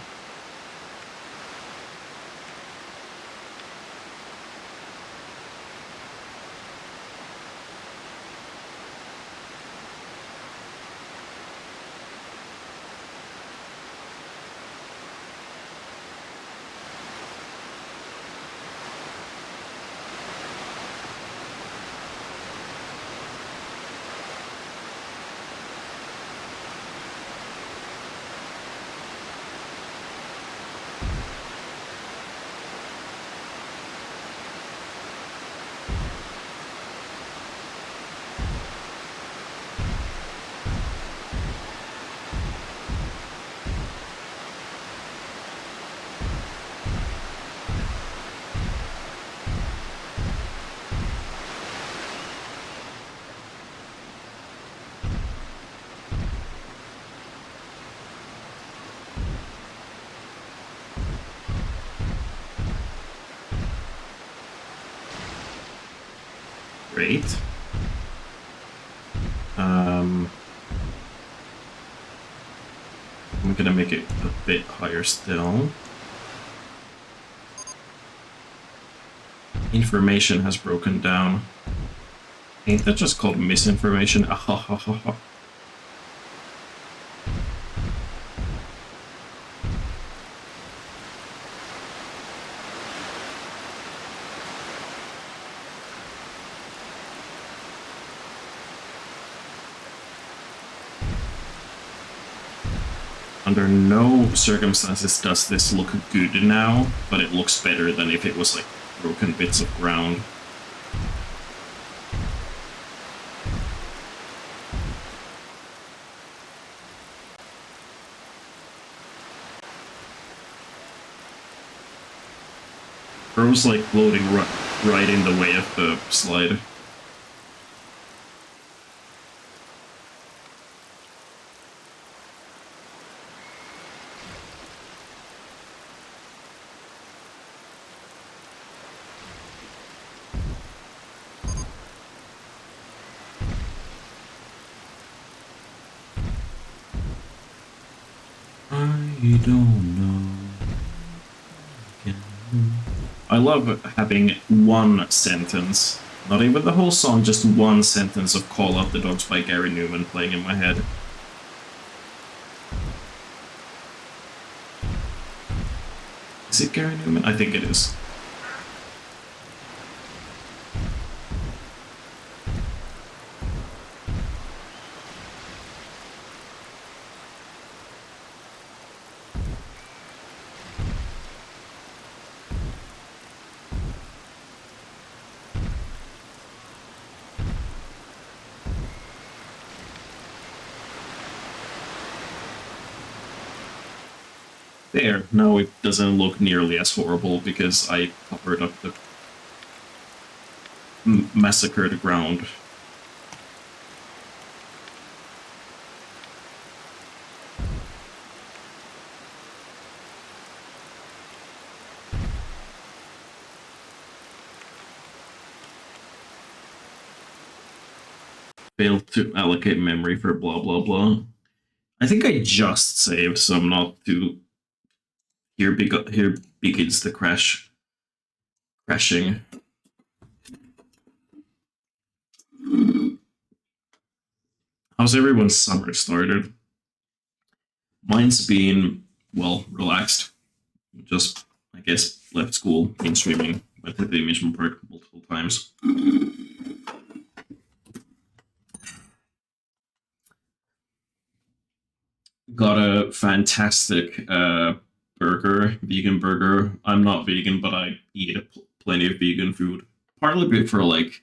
great. I'm gonna make it a bit higher still. Information has broken down. Ain't that just called misinformation? Under no circumstances does this look good now, but it looks better than if it was like broken bits of ground. Bro's like floating right in the way of the slide. I don't know. I love having one sentence, not even the whole song, just one sentence of Call Out the Dogs by Gary Newman playing in my head. Is it Gary Newman? I think it is. There, now it doesn't look nearly as horrible because I covered up the massacred ground. Failed to allocate memory for blah blah blah. I think I just saved, so I'm not too... Here begins the crashing. How's everyone's summer started? Mine's been, well, relaxed. Just, I guess, left school, been streaming, went to the amusement park multiple times. Got a fantastic vegan burger. I'm not vegan, but I eat plenty of vegan food. Partly for like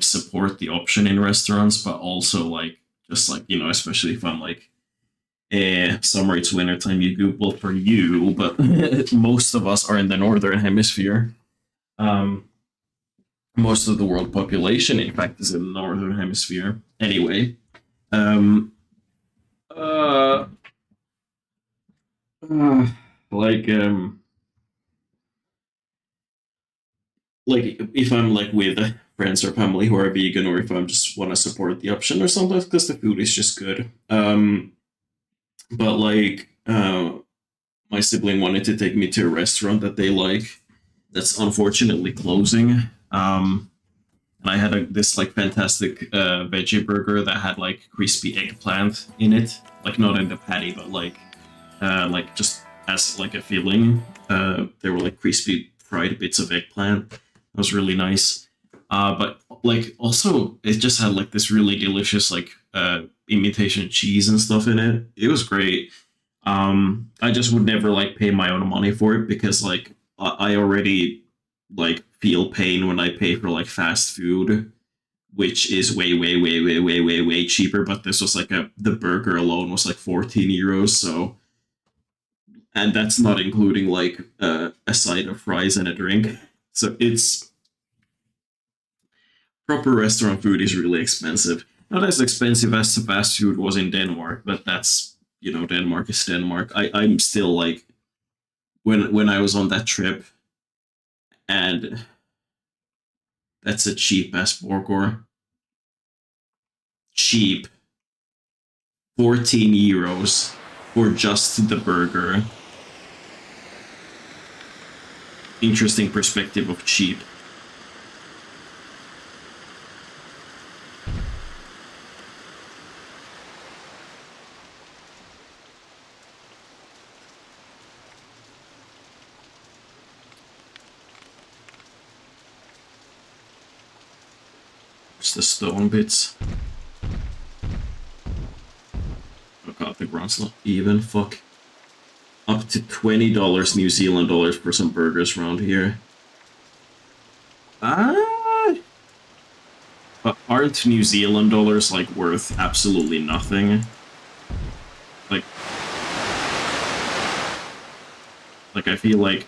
support the option in restaurants, but also like just like, you know, especially if I'm like, summer it's winter time, you go, well, for you, but most of us are in the northern hemisphere. Most of the world population, in fact, is in the northern hemisphere. Anyway, um, uh, like like if I'm like with friends or family who are vegan, or if I just want to support the option, or sometimes because the food is just good. But like my sibling wanted to take me to a restaurant that they like that's unfortunately closing. And I had this like fantastic veggie burger that had like crispy eggplant in it, like not in the patty, but like just as like a filling. There were like crispy fried bits of eggplant. It was really nice. But like also it just had like this really delicious like imitation cheese and stuff in it. It was great. I just would never like pay my own money for it because like I already like feel pain when I pay for like fast food, which is way cheaper. But this was like the burger alone was like 14 euros. So, and that's not including like a side of fries and a drink. So it's proper restaurant food is really expensive. Not as expensive as the fast food was in Denmark, but that's, you know, Denmark is Denmark. I'm still like when I was on that trip and That's a cheap ass burger. Cheap. 14 euros for just the burger. Interesting perspective of cheap. It's the stone bits. Oh god, the ground's not even. Fuck. Up to $20 New Zealand dollars for some burgers around here. But aren't New Zealand dollars like worth absolutely nothing? Like I feel like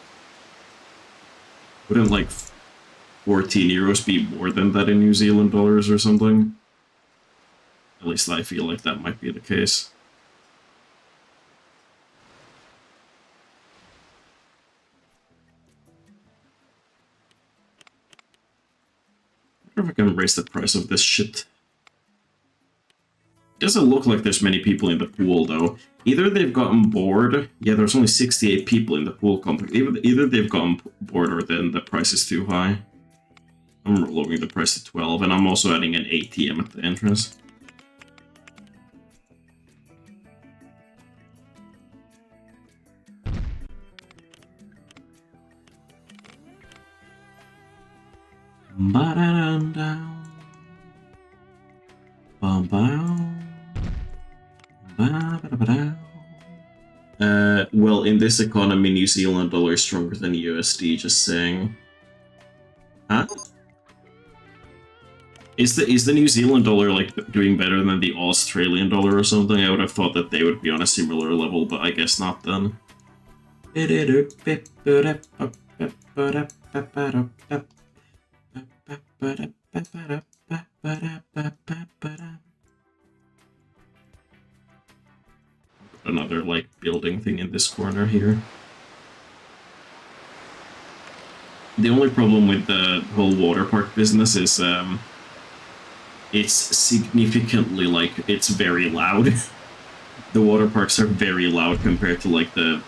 wouldn't like 14 euros be more than that in New Zealand dollars or something? At least I feel like that might be the case. I wonder if I can raise the price of this shit. Doesn't look like there's many people in the pool though. Either they've gotten bored. Yeah, there's only 68 people in the pool complex. Either they've gotten bored or then the price is too high. I'm lowering the price to 12, and I'm also adding an ATM at the entrance. Well, in this economy, New Zealand dollar is stronger than USD, just saying. Huh? Is the New Zealand dollar like doing better than the Australian dollar or something? I would have thought that they would be on a similar level, but I guess not then. Another like building thing in this corner here. The only problem with the whole water park business is it's significantly like it's very loud. The water parks are very loud compared to like the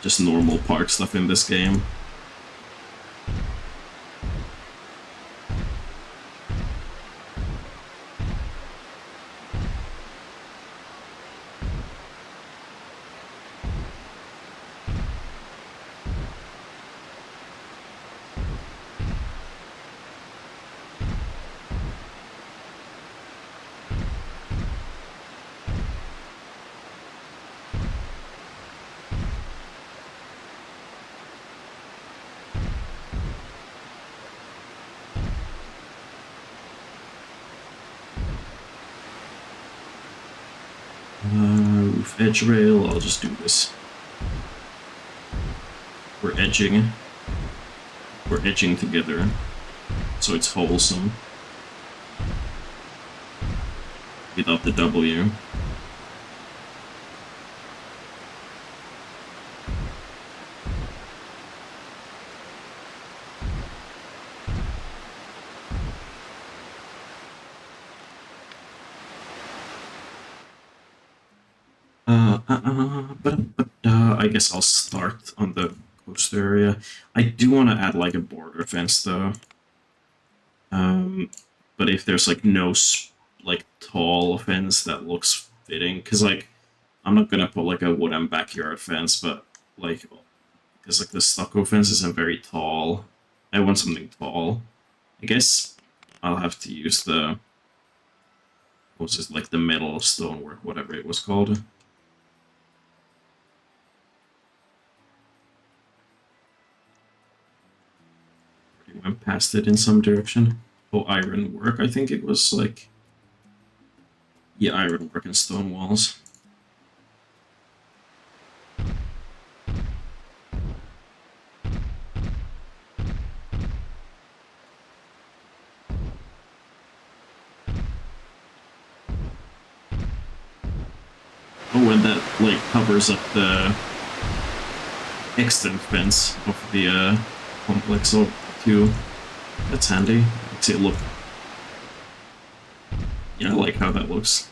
just normal park stuff in this game. Roof edge rail, I'll just do this. We're edging. We're edging together, so it's wholesome. Without the W. I guess I'll start on the coast area. I do want to add like a border fence though. But if there's like no like tall fence that looks fitting, because like I'm not gonna put like a wooden backyard fence, but like because like the stucco fence isn't very tall. I want something tall. I guess I'll have to use the what's this like the metal stonework, whatever it was called. Went past it in some direction. Oh, iron work. I think it was like, yeah, iron work and stone walls. Oh, and that like covers up the extant fence of the complex too. That's handy. Makes it look... Yeah, I like how that looks.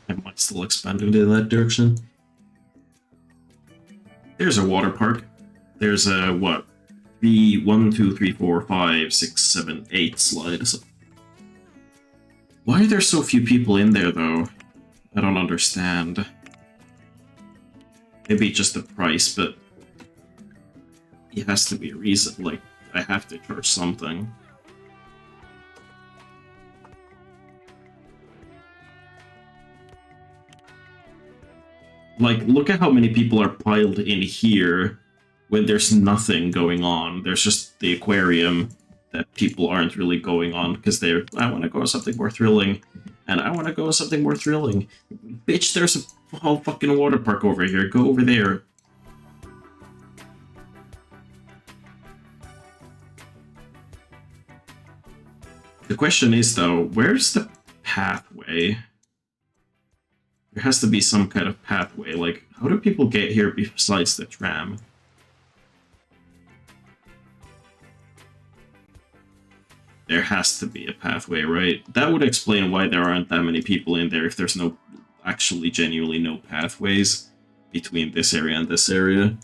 I might still expand it in that direction. There's a water park. There's a, what? 1, 2, 3, 4, 5, 6, 7, 8 slides. Why are there so few people in there, though? I don't understand. Maybe just the price, but it has to be a reason. Like, I have to charge something. Like, look at how many people are piled in here when there's nothing going on. There's just the aquarium that people aren't really going on because they're, I want to go something more thrilling, and I want to go something more thrilling. Bitch, there's a whole fucking water park over here. Go over there. The question is, though, where's the pathway? There has to be some kind of pathway. Like, how do people get here besides the tram? There has to be a pathway, right? That would explain why there aren't that many people in there if there's no, actually genuinely no pathways between this area and this area.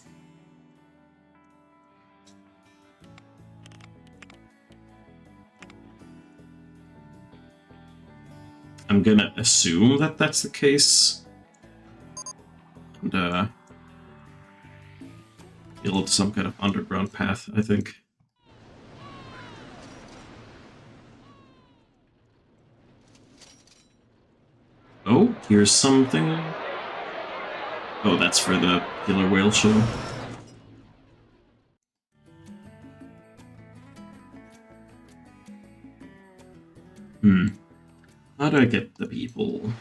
I'm gonna assume that that's the case. And, build some kind of underground path, I think. Oh, here's something. Oh, that's for the killer whale show. How do I get the people?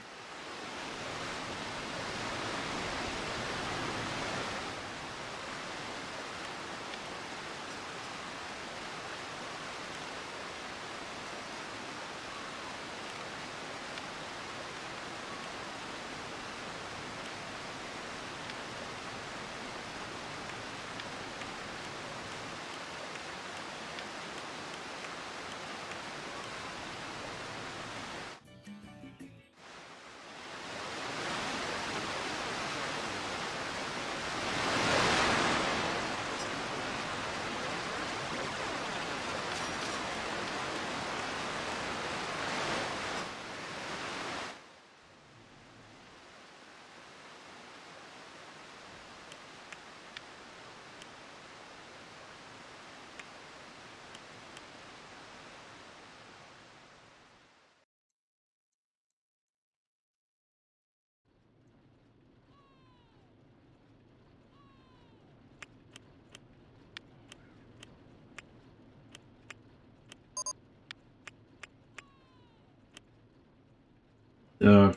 The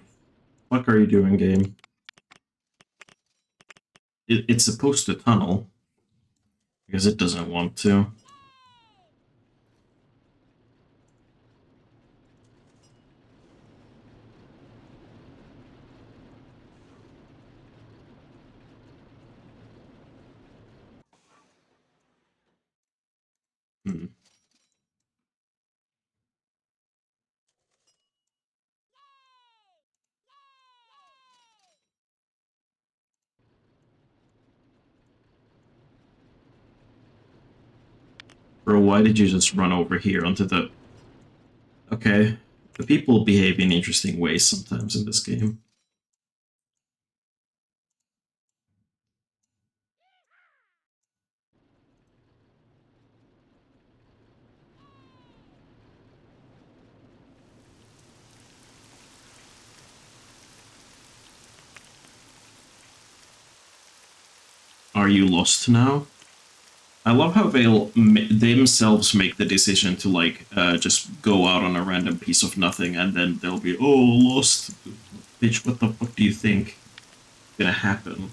fuck are you doing, game? It's supposed to tunnel. Because it doesn't want to. Hmm. Bro, why did you just run over here onto the... Okay, the people behave in interesting ways sometimes in this game. Are you lost now? I love how they'll themselves make the decision to, like, just go out on a random piece of nothing, and then they'll be, oh, lost. Bitch, what the fuck do you think is gonna happen?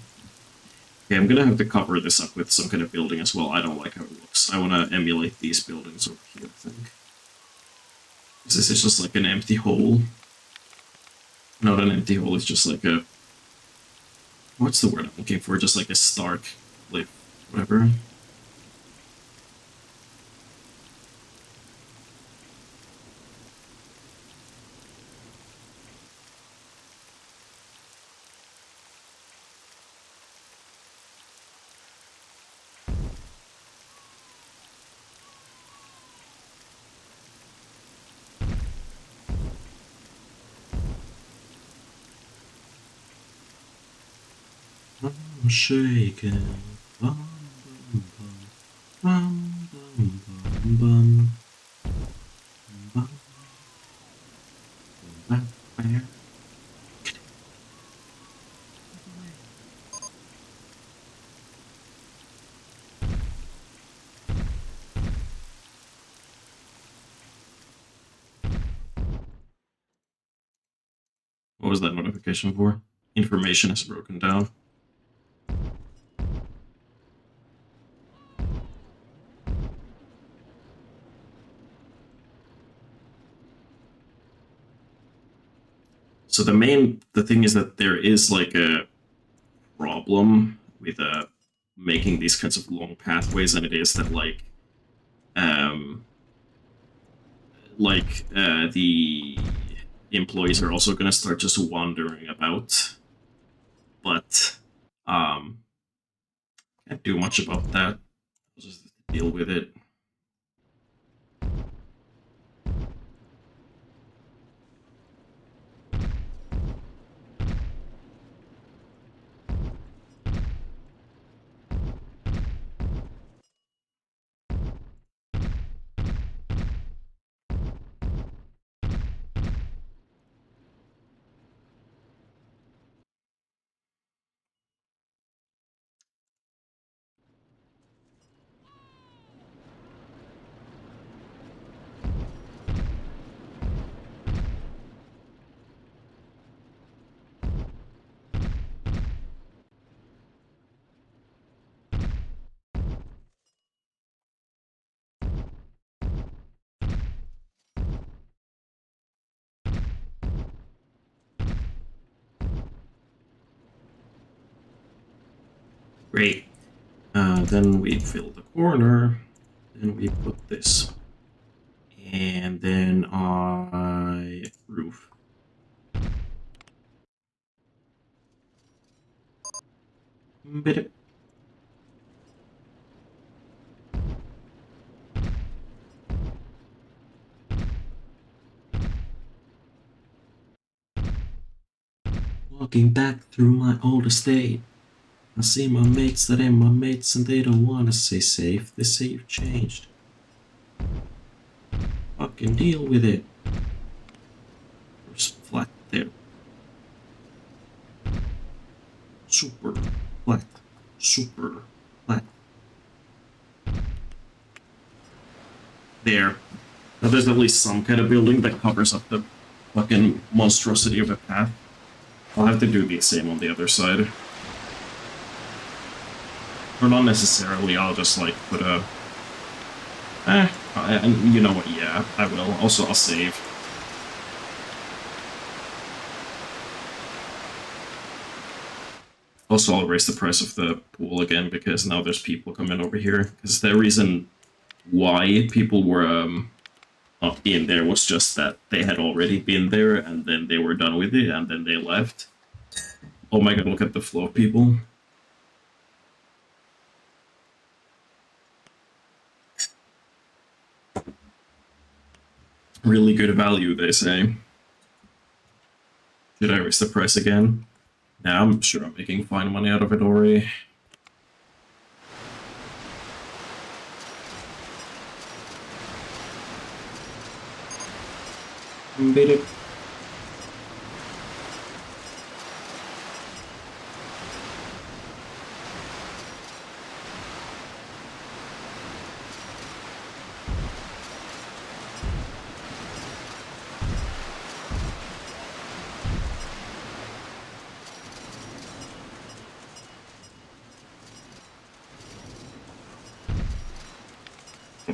Okay, I'm gonna have to cover this up with some kind of building as well. I don't like how it looks. I want to emulate these buildings over here, I think. This is just like an empty hole. Not an empty hole, it's just like a... What's the word I'm looking for? Just like a stark, like, whatever. I'm shaking. Bum, bum, bum. Bum, bum, bum, bum. Bum, bum. What was that notification for? Information is broken down. So the thing is that there is like a problem with making these kinds of long pathways, and it is that um the employees are also gonna start just wandering about, but can't do much about that. I'll just deal with it. Great. Then we fill the corner. Then we put this. And then I roof. Bit. Walking back through my old estate, I see my mates that ain't my mates and they don't wanna stay safe. They say you've changed. Fucking deal with it. Just flat there. Super flat. Super flat. There. Now there's at least some kind of building that covers up the fucking monstrosity of a path. I'll have to do the same on the other side. Or not necessarily, I'll just like put a... and you know what, yeah, I will. Also, I'll save. Also, I'll raise the price of the pool again, because now there's people coming over here. Because the reason why people were not in there was just that they had already been there, and then they were done with it, and then they left. Oh my god, look at the flow of people. Really good value, they say. Should I raise the price again? Nah, I'm sure I'm making fine money out of it already. Beat it.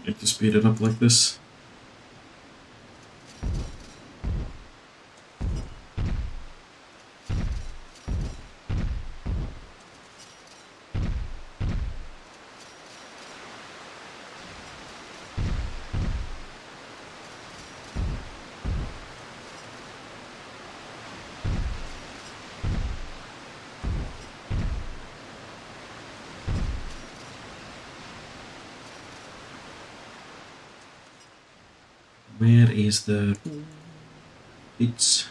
need to speed it up like this. Where is the bits?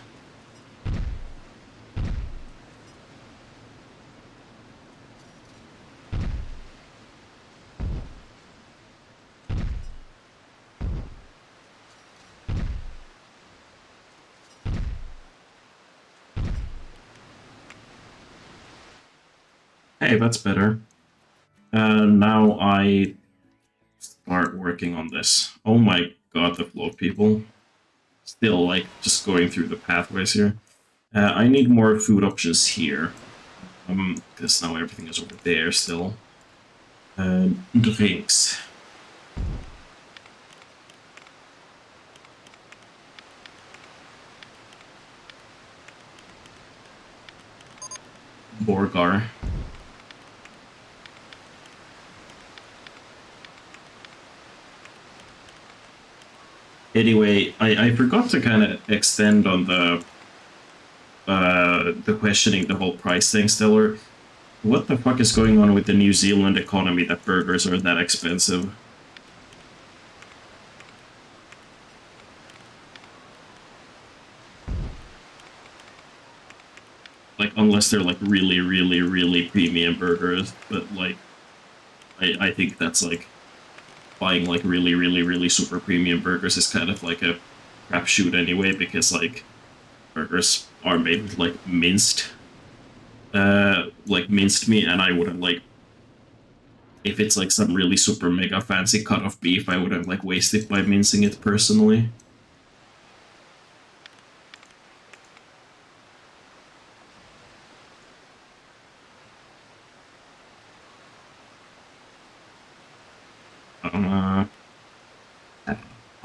Hey, that's better. Now I start working on this. Oh my god, the flow of people. Still, like, just going through the pathways here. I need more food options here. Because now everything is over there still. Drinks. Borgar. Anyway, I forgot to kind of extend on the questioning the whole price thing, Stellar. What the fuck is going on with the New Zealand economy that burgers are that expensive? Like, unless they're like really, really, really premium burgers, but like, I think that's like buying like really, really, really super premium burgers is kind of like a crapshoot anyway, because like burgers are made with like minced meat, and I wouldn't like if it's like some really super mega fancy cut of beef, I wouldn't like waste it by mincing it personally.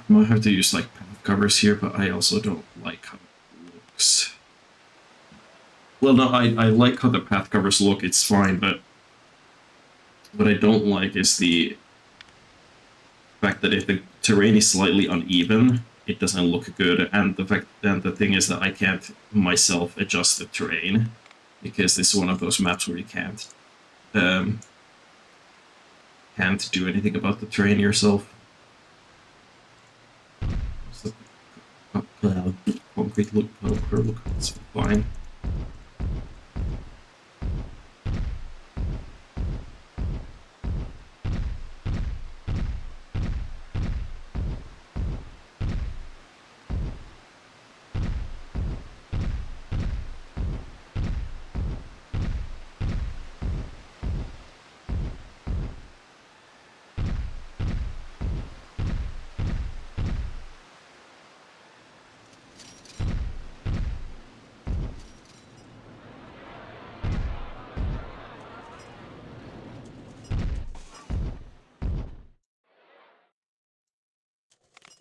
I might have to use like path covers here, but I also don't like how it looks. Well, no, I like how the path covers look. It's fine, but what I don't like is the fact that if the terrain is slightly uneven, it doesn't look good. And the thing is that I can't myself adjust the terrain because this is one of those maps where you um, can't do anything about the terrain yourself. So, concrete look, it's fine.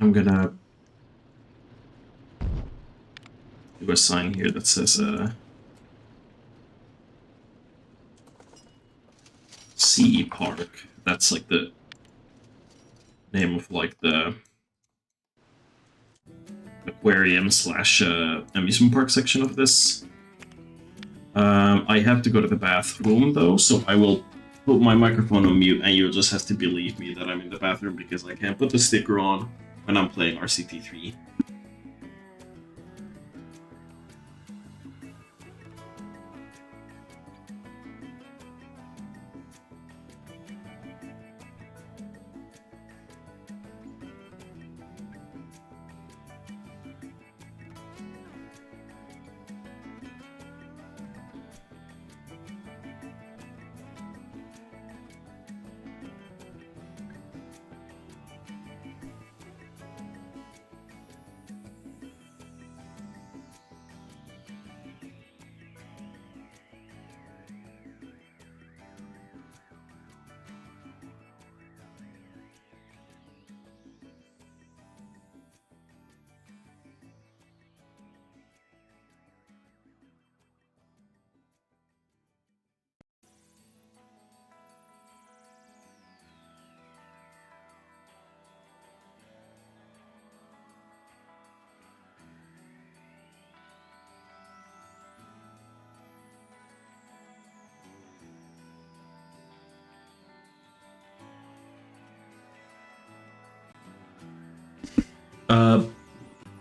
I'm gonna do a sign here that says Sea Park. That's like the name of like the aquarium slash amusement park section of this. I have to go to the bathroom though, so I will put my microphone on mute, and you'll just have to believe me that I'm in the bathroom because I can't put the sticker on when I'm playing RCT3.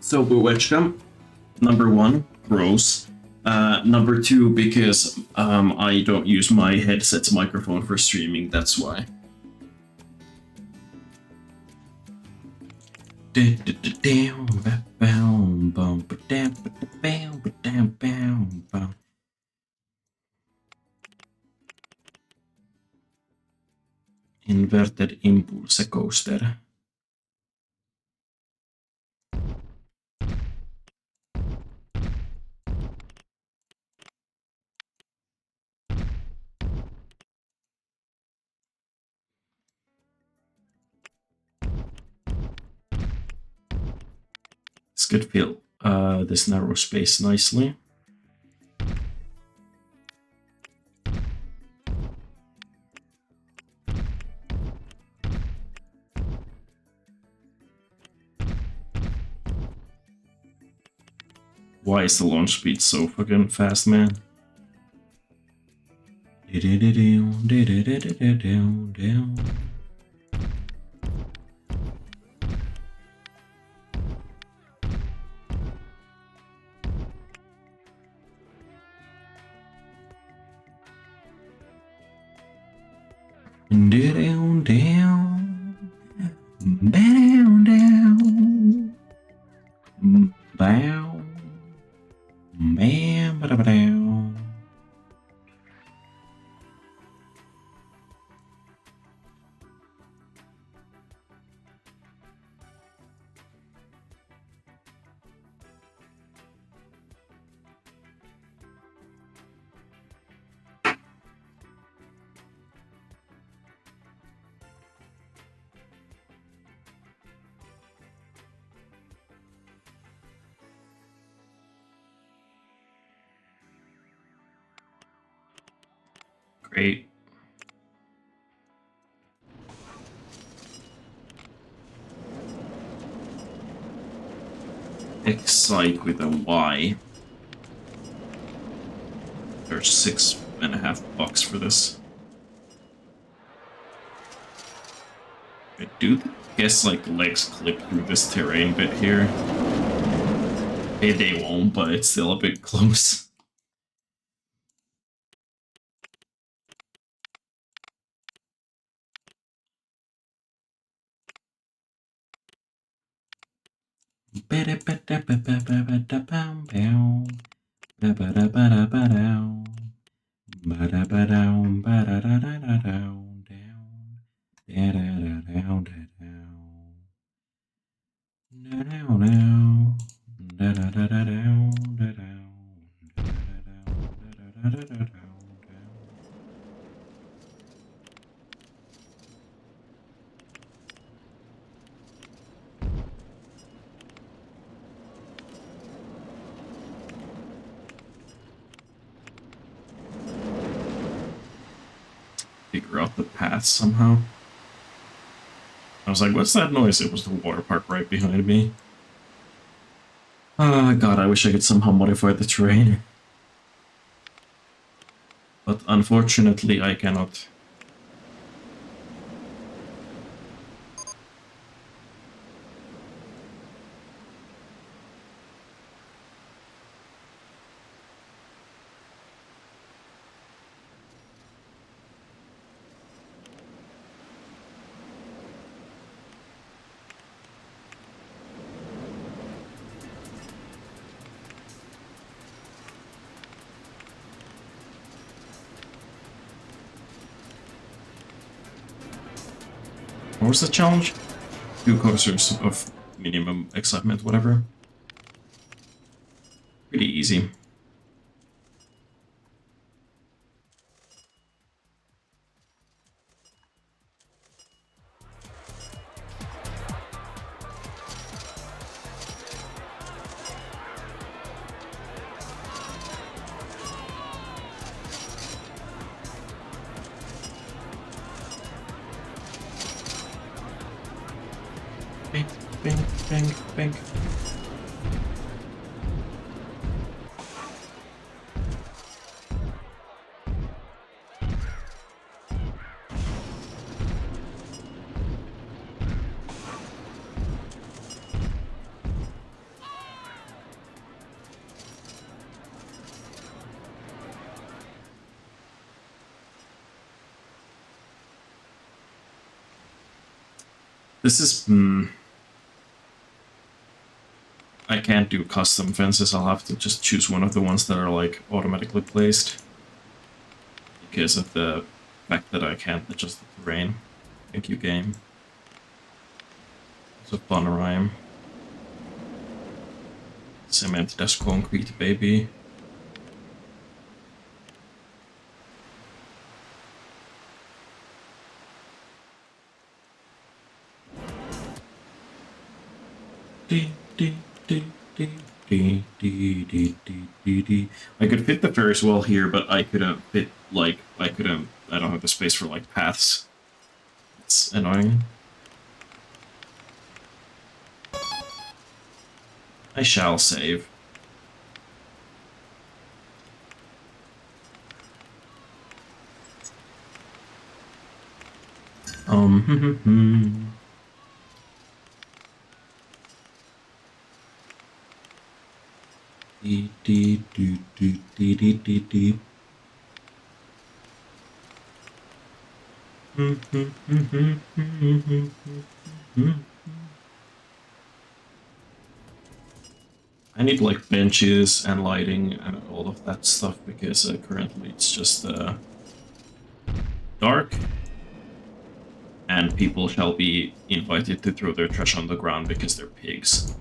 So we watch them. Number one, gross. Number two, because I don't use my headset's microphone for streaming, that's why. Inverted impulse coaster. This could fill this narrow space nicely. Why is the launch speed so fucking fast, man? Bow. Bam, ba-da-ba-dow. Great. Excite with a Y. There's $6.50 for this. I do guess like legs clip through this terrain bit here. Maybe they won't, but it's still a bit close. Figure out the path somehow. I was like, what's that noise? It was the water park right behind me. Ah, God, I wish I could somehow modify the terrain. But unfortunately, I cannot. What was the challenge? 2 coasters of minimum excitement, whatever. Pretty easy. Bang, bang, bang, bang. This is I can't do custom fences. I'll have to just choose one of the ones that are like automatically placed because of the fact that I can't adjust the terrain. Thank you, game. It's a fun rhyme. Cement dash concrete, baby. I could fit the Ferris wheel here, but I couldn't fit, like, I don't have the space for, like, paths. It's annoying. I shall save. Dee, dee, doo, doo, dee, dee, dee, dee. I need like benches and lighting and all of that stuff because currently it's just dark and people shall be invited to throw their trash on the ground because they're pigs.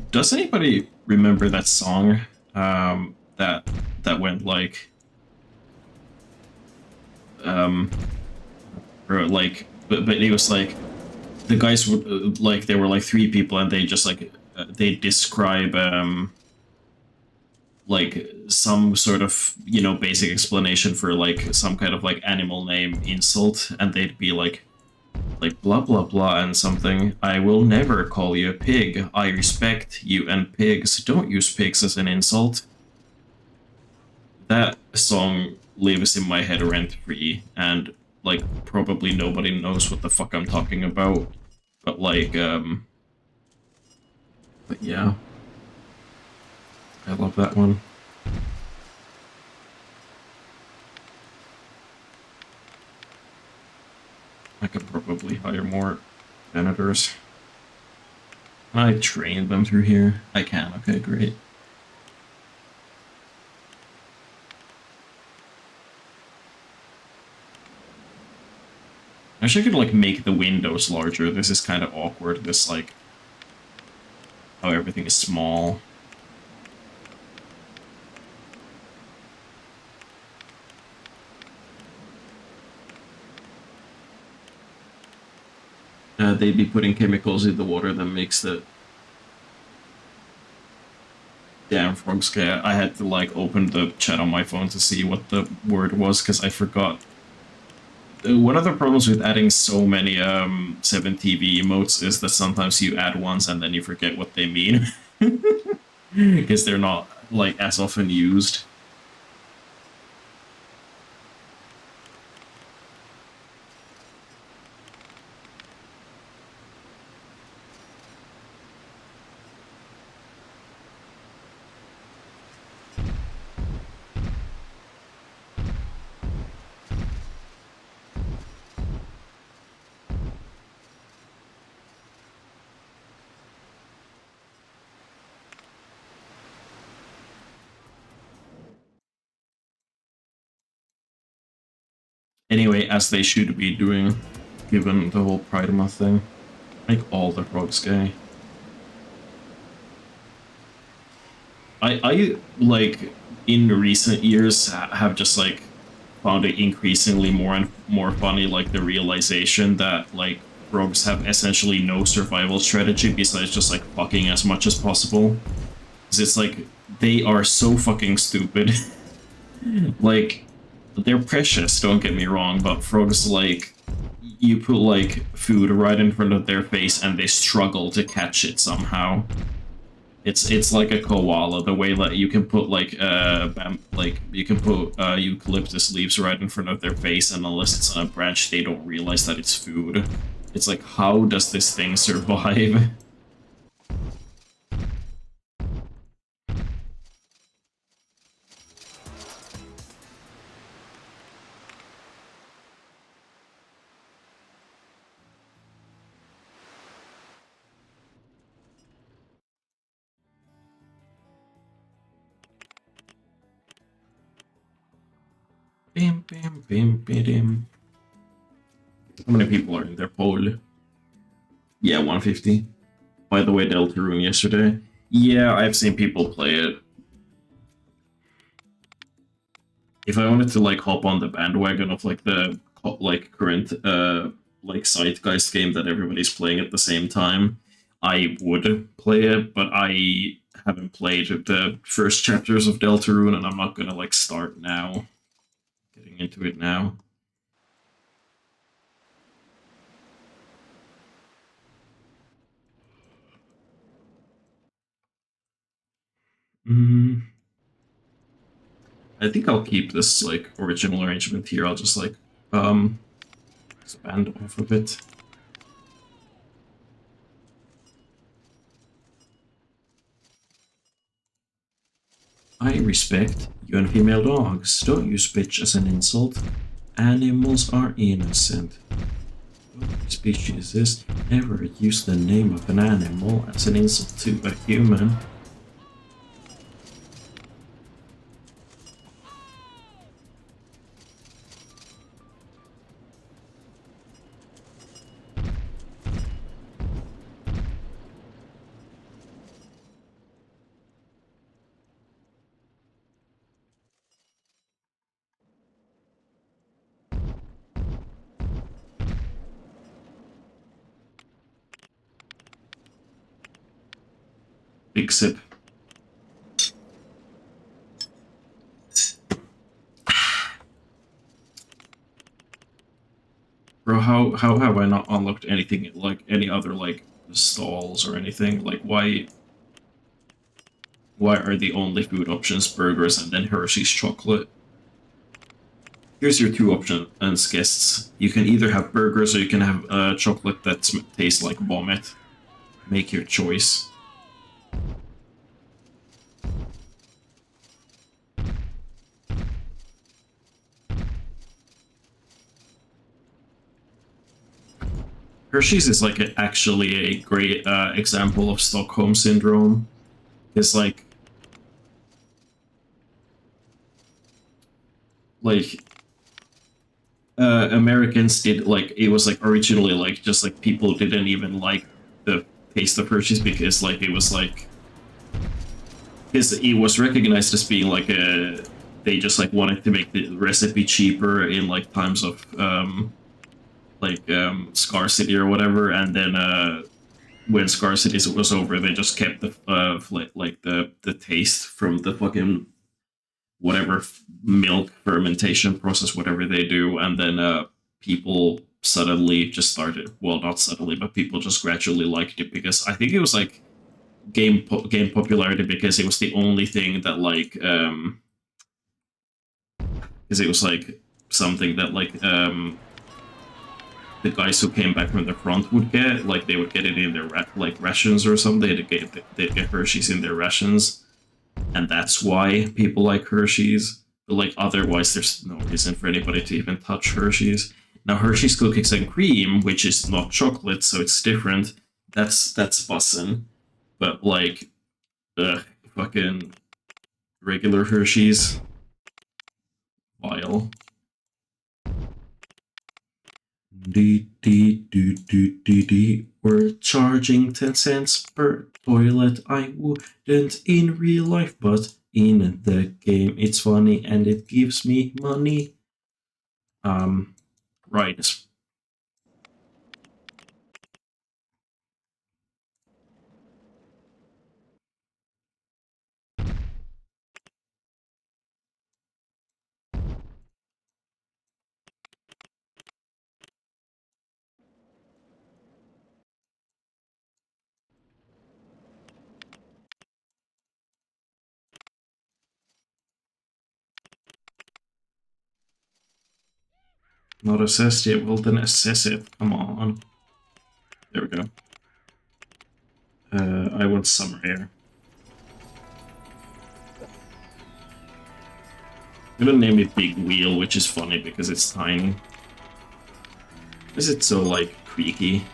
Does anybody remember that song that went like um or like but it was like the guys were like there were like three people and they just like they describe like some sort of basic explanation for like some kind of like animal name insult and they'd be like blah blah blah and something. I will never call you a pig. I respect you and pigs. Don't use pigs as an insult. That song lives in my head rent free and like probably nobody knows what the fuck I'm talking about. But like but yeah, I love that one. I could probably hire more janitors. Can I train them through here? I can, okay, great. I wish I could like make the windows larger. This is kind of awkward, this like how everything is small. They'd be putting chemicals in the water that makes the damn frog scare. I had to like open the chat on my phone to see what the word was because I forgot. One of the problems with adding so many 7TV emotes is that sometimes you add ones and then you forget what they mean because they're not like as often used. Anyway, as they should be doing, given the whole Pride Month thing. Make all the frogs gay. I like in recent years have just like found it increasingly more and more funny, like the realization that like frogs have essentially no survival strategy besides just like fucking as much as possible. Because it's like they are so fucking stupid. Like they're precious, don't get me wrong, but frogs like you put like food right in front of their face and they struggle to catch it somehow. It's like a koala, the way that you can put like you can put eucalyptus leaves right in front of their face, and unless it's on a branch, they don't realize that it's food. It's like, how does this thing survive? How many people are in their poll? Yeah, 150. By the way, Deltarune yesterday. Yeah, I've seen people play it. If I wanted to like hop on the bandwagon of like the like current like zeitgeist game that everybody's playing at the same time, I would play it, but I haven't played the first chapters of Deltarune, and I'm not gonna like start now. Getting into it now. Mm, I think I'll keep this like original arrangement here. I'll just like expand off of it. I respect you and female dogs. Don't use bitch as an insult. Animals are innocent. What species is never use the name of an animal as an insult to a human? Big sip. Bro, how have I not unlocked anything like any other like stalls or anything? Like why are the only food options burgers and then Hershey's chocolate? Here's your two options, guests. You can either have burgers or you can have chocolate that tastes like vomit. Make your choice. Hershey's is like actually a great example of Stockholm syndrome. It's like Americans did like it was like originally like just like people didn't even like the taste of Hershey's because like it was like because it was recognized as being like a they just like wanted to make the recipe cheaper in like times of scarcity or whatever, and then when scarcity was over they just kept the like the taste from the fucking whatever milk fermentation process, whatever they do, and then people suddenly just started. Well, not suddenly, but people just gradually liked it because I think it was like game popularity because it was the only thing that like because it was like something that like the guys who came back from the front would get like they would get it in their like rations or something. They'd get Hershey's in their rations, and that's why people like Hershey's. But like otherwise, there's no reason for anybody to even touch Hershey's. Now Hershey's cookies and cream, which is not chocolate, so it's different. That's bussin'. But like, fucking regular Hershey's, vile. We're charging 10 cents per toilet. I wouldn't in real life, but in the game it's funny and it gives me money. Right. Not assessed yet, well then assess it. Come on. There we go. I want summer air. I'm gonna name it Big Wheel, which is funny because it's tiny. Is it so, like, creaky?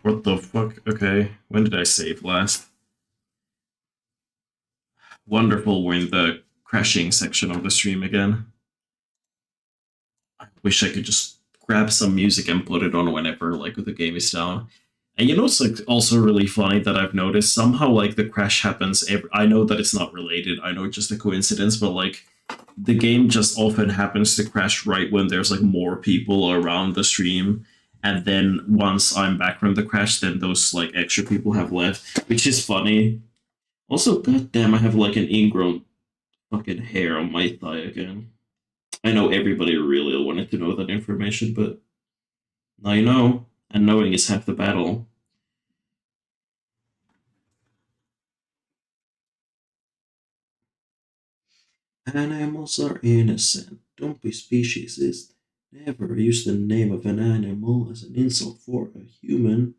What the fuck? Okay, when did I save last? Wonderful, we're in the crashing section of the stream again. I wish I could just grab some music and put it on whenever like the game is down. And you know, it's like also really funny that I've noticed somehow like the crash happens. I know that it's not related. I know it's just a coincidence, but like the game just often happens to crash right when there's like more people around the stream. And then once I'm back from the crash, then those like extra people have left, which is funny. Also, goddamn, I have like an ingrown fucking hair on my thigh again. I know everybody really wanted to know that information, but now you know, and knowing is half the battle. Animals are innocent. Don't be speciesist. Never use the name of an animal as an insult for a human.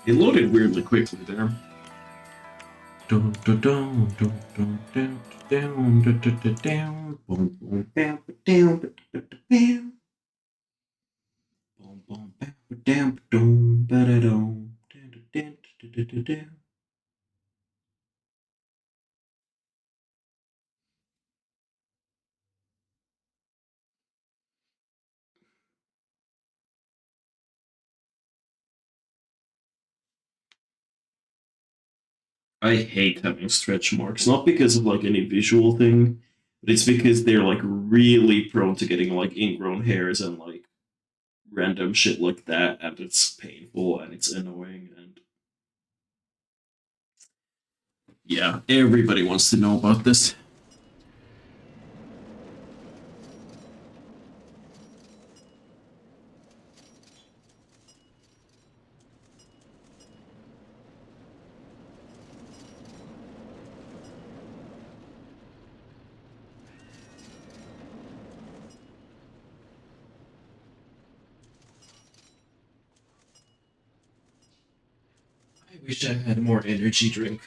It loaded weirdly quickly there. Dun, dun, dun, dun, dun, dun, dun, dun, dun, dun, dun, boom, boom, bam, ba-dam, ba-da-da-bam. Boom, boom, bam, ba-dam, ba-dum, ba-da-dum, dun, dun, dun, dun, dun, dun, dun. I hate having stretch marks, not because of like any visual thing, but it's because they're like really prone to getting like ingrown hairs and like random shit like that, and it's painful and it's annoying and yeah, everybody wants to know about this. I wish I had more energy drink.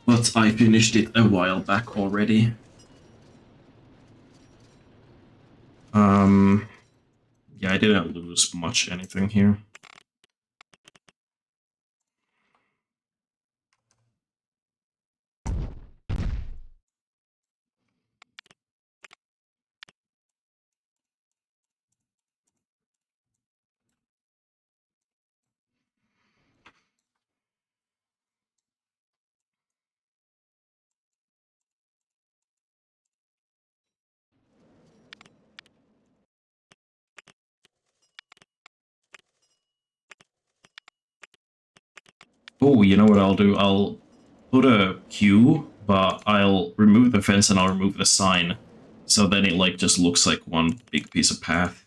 But I finished it a while back already. Um, yeah, I didn't lose much anything here. Oh, you know what I'll do? I'll put a queue, but I'll remove the fence and I'll remove the sign. So then it like just looks like one big piece of path.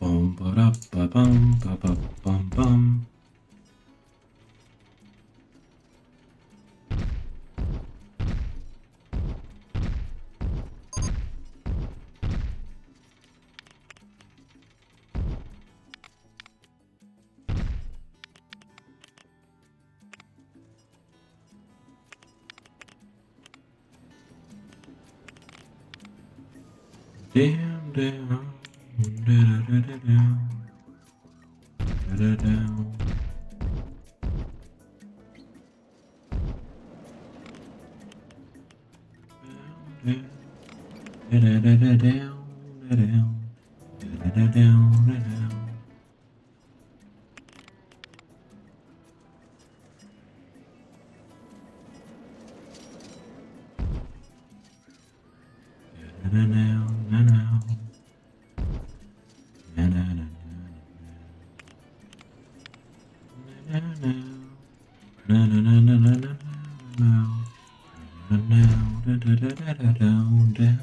Bum ba da ba bum ba ba bum bum. Down, down, da da da da down, da da down. Da da da da down, da down, da da down, da down. Na na na na na na na na na na na na na na na now, da da da da down, down.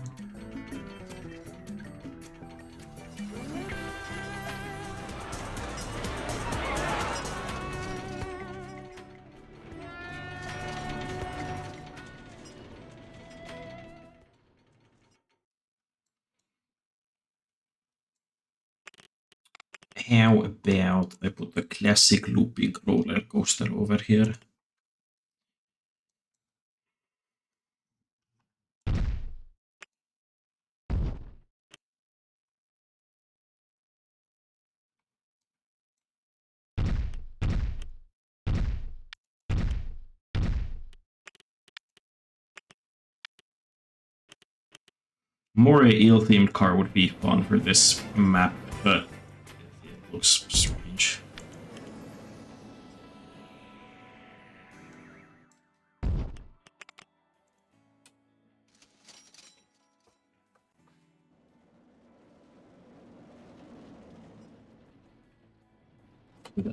How about I put the classic looping roller coaster over here? More eel-themed car would be fun for this map, but it looks strange.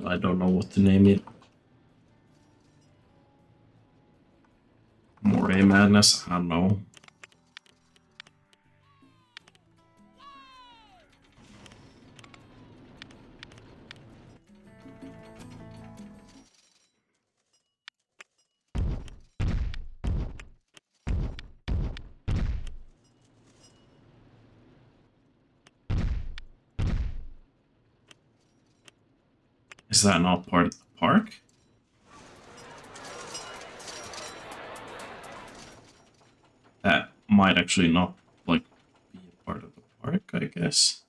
I don't know what to name it. Moray Madness? I don't know. Is that not part of the park? That might actually not, like, be a part of the park, I guess.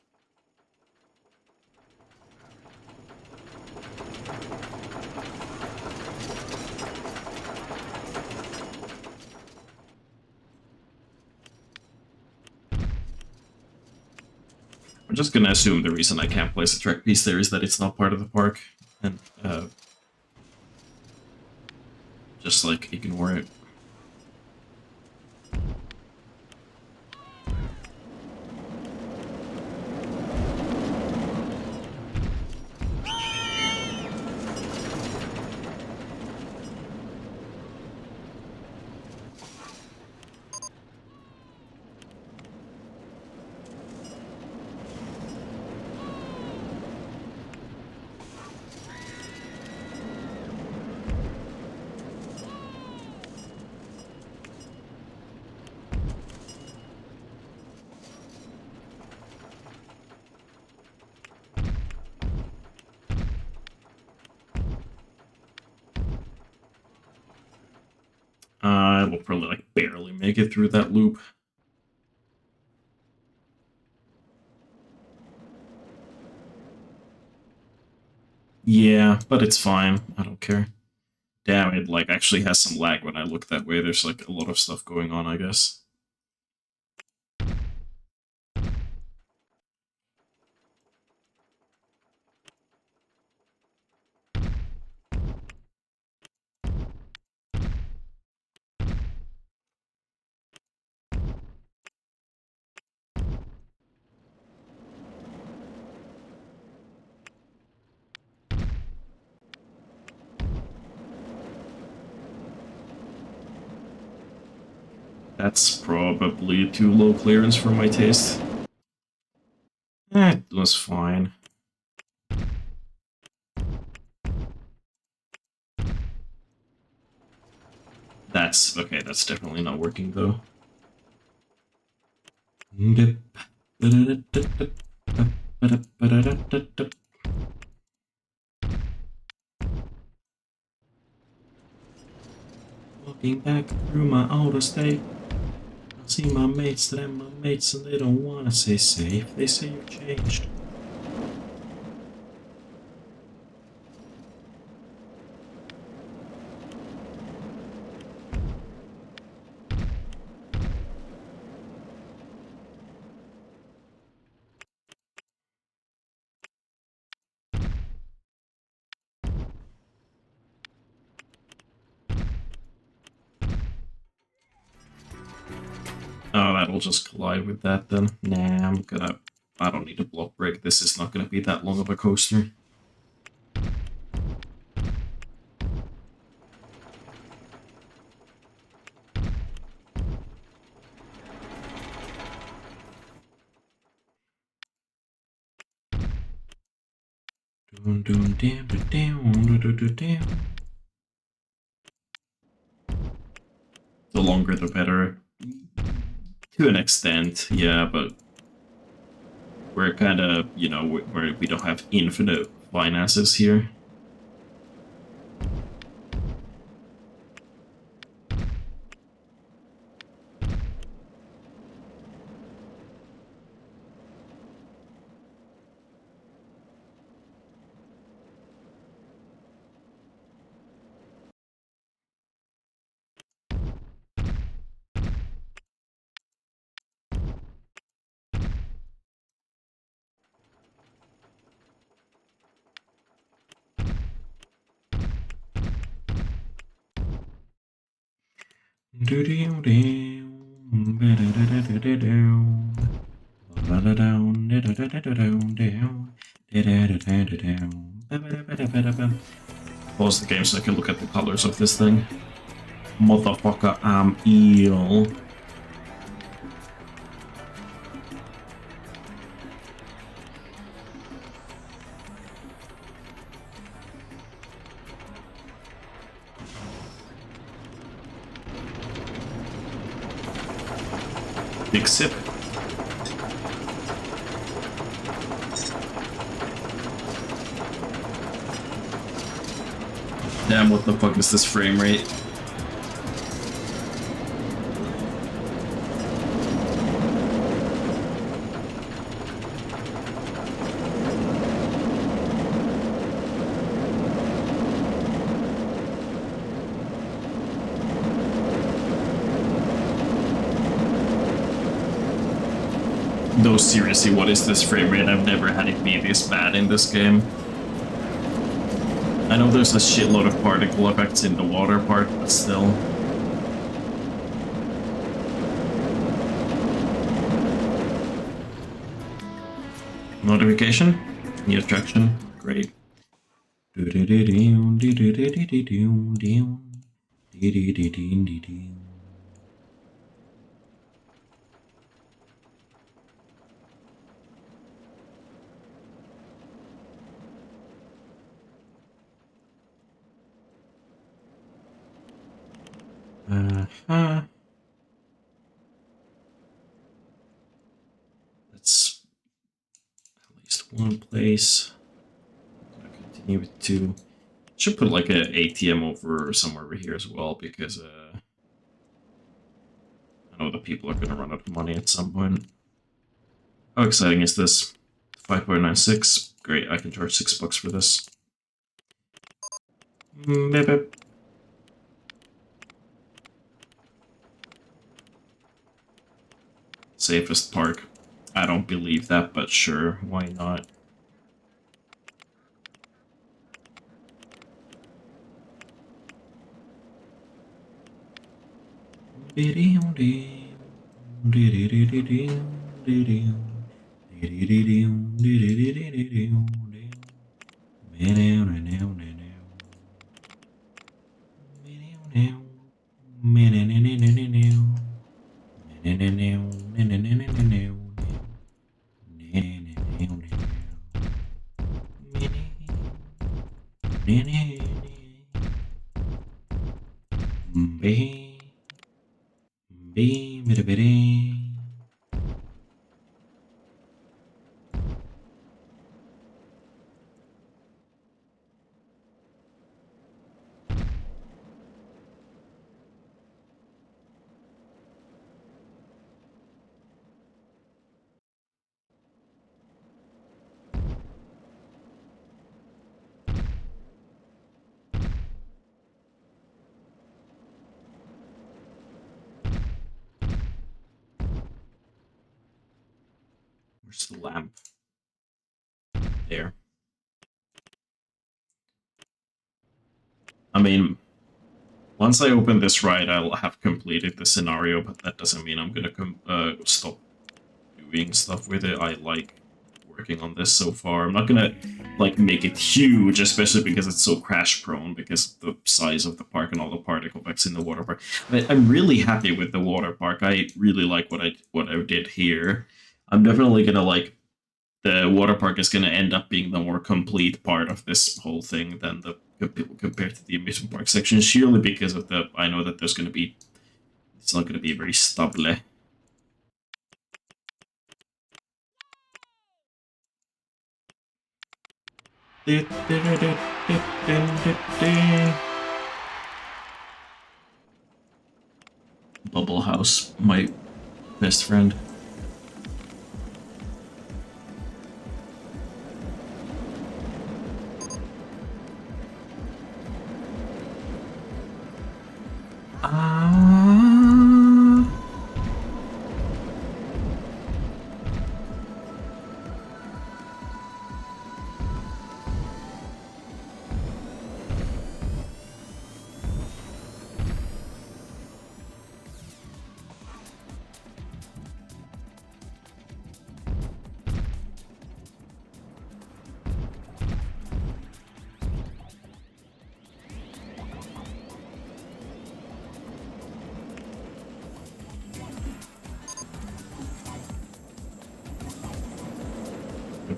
I'm just gonna assume the reason I can't place a track piece there is that it's not part of the park, and just like ignore it. I will probably like barely make it through that loop. Yeah, but it's fine. I don't care. Damn, it like actually has some lag when I look that way. There's like a lot of stuff going on, I guess. That's probably too low clearance for my taste. It was fine. That's okay, that's definitely not working though. Walking back through my outer state, I see my mates that and my mates, and they don't wanna say safe. They say you've changed. Oh, that'll just collide with that then. Nah, I don't need a block break. This is not gonna be that long of a coaster. The longer the better. To an extent, yeah, but we're kind of, you know, we don't have infinite finances here. Pause the game so I can look at the colors of this thing. Motherfucker, I'm eel. Big sip. Damn, what the fuck is this frame rate? No, seriously, what is this frame rate? I've never had it be this bad in this game. I know there's a shitload of particle effects in the water part, but still. Notification? New attraction? Great. That's at least one place. I'm gonna continue with two. Should put like a ATM over somewhere over here as well because I know the people are gonna run out of money at some point. How exciting is this? 5.96. Great, I can charge $6 for this. Beep, beep. Safest park. I don't believe that, but sure, why not? Where's the lamp? There. I mean, once I open this ride, I'll have completed the scenario, but that doesn't mean I'm gonna stop doing stuff with it. I like working on this so far. I'm not gonna like make it huge, especially because it's so crash prone because of the size of the park and all the particle effects in the water park. But I'm really happy with the water park. I really like what I did here. I'm definitely gonna like the water park is gonna end up being the more complete part of this whole thing than the compared to the amusement park section, surely because of the I know that there's gonna be it's not gonna be very stubbly. Bubble House, my best friend.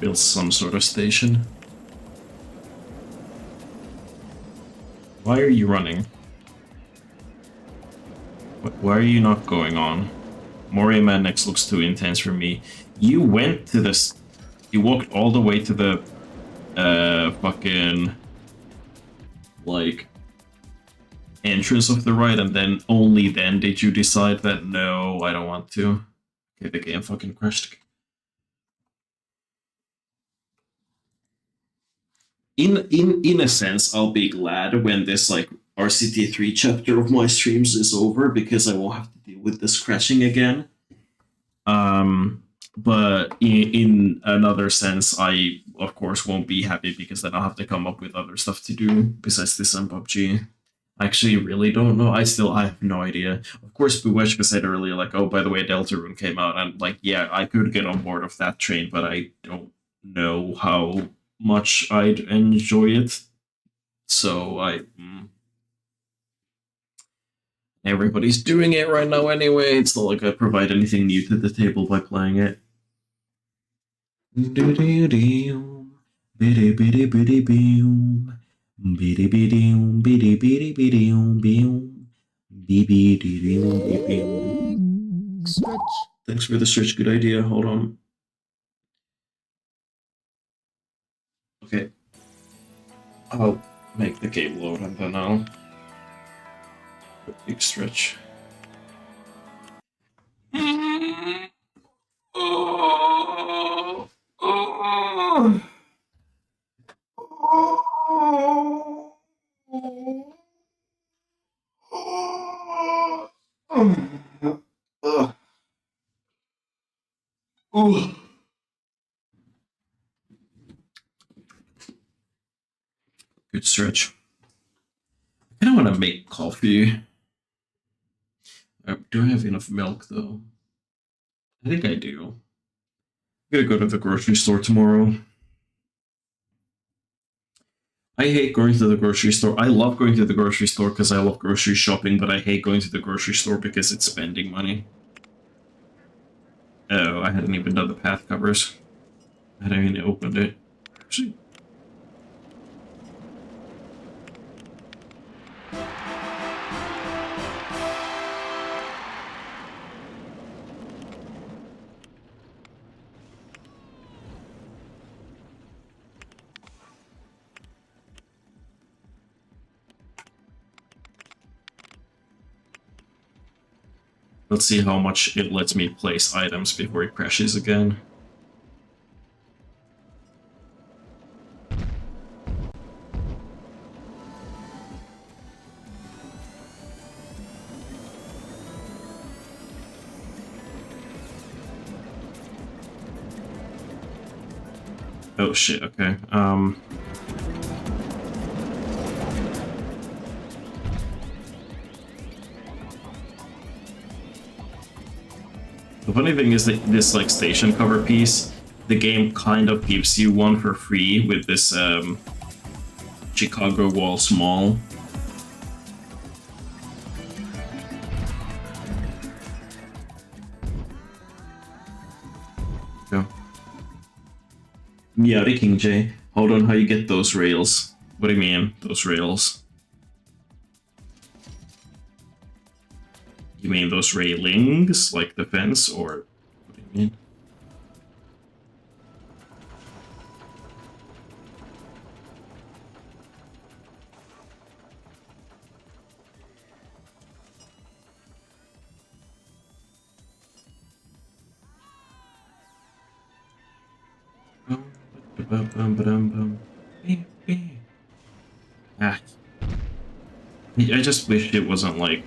Build some sort of station. Why are you running? Why are you not going on? Moria Man next looks too intense for me. You went to this. You walked all the way to the fucking like entrance of the ride, and then only then did you decide that no, I don't want to. Okay, the game fucking crashed. In a sense, I'll be glad when this like RCT3 chapter of my streams is over, because I won't have to deal with this crashing again. But in another sense, I of course won't be happy, because then I'll have to come up with other stuff to do besides this and PUBG. I actually really don't know. I have no idea. Of course, Buweshka said earlier, like, oh, by the way, Deltarune came out, and like, yeah, I could get on board of that train, but I don't know how much I'd enjoy it. So everybody's doing it right now anyway. It's not like I provide anything new to the table by playing it. Stretch. Thanks for the search. Good idea. Hold on. Okay. I'll make the game load, and then I'll big stretch. Good stretch. I kind of want to make coffee. Do I have enough milk, though? I think I do. I'm gonna go to the grocery store tomorrow. I hate going to the grocery store. I love going to the grocery store because I love grocery shopping, but I hate going to the grocery store because it's spending money. Oh, I hadn't even done the path covers. I hadn't even opened it. Actually, let's see how much it lets me place items before it crashes again. Oh shit, okay. The funny thing is that this like station cover piece, the game kind of gives you one for free with this Chicago Walls Mall. Go. Meowdy King J. Hold on, how you get those rails? What do you mean, those rails? You mean those railings, like the fence, or what do you mean? Ah, I just wish it wasn't like.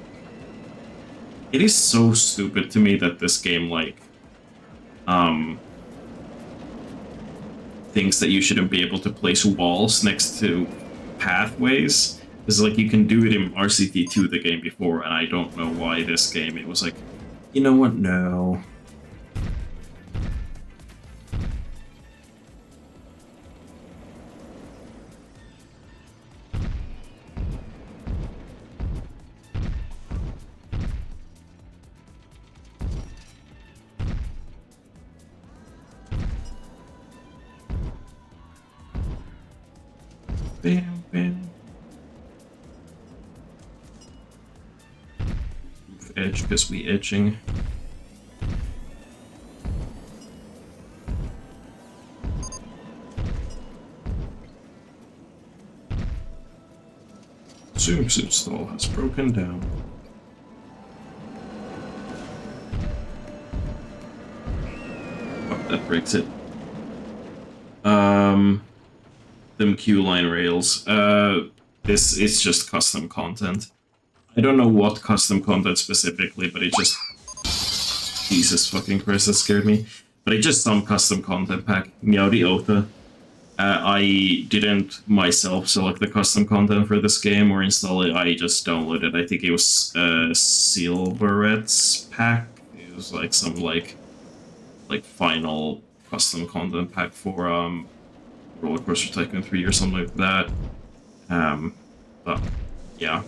It is so stupid to me that this game um thinks that you shouldn't be able to place walls next to pathways. It's like you can do it in RCT2, the game before, and I don't know why this game it was like, you know what? No. Bam, bam. Edge because we edging. Zoom's install has broken down. Oh, that breaks it. Them queue line rails. This is just custom content. I don't know what custom content specifically, but it just... Jesus fucking Christ, that scared me. But it's just some custom content pack. Meowdy Ota. I didn't myself select the custom content for this game or install it. I just downloaded. I think it was Silveret's pack. It was like some like final custom content pack for Rollercoaster Tycoon 3 or something like that. But yeah.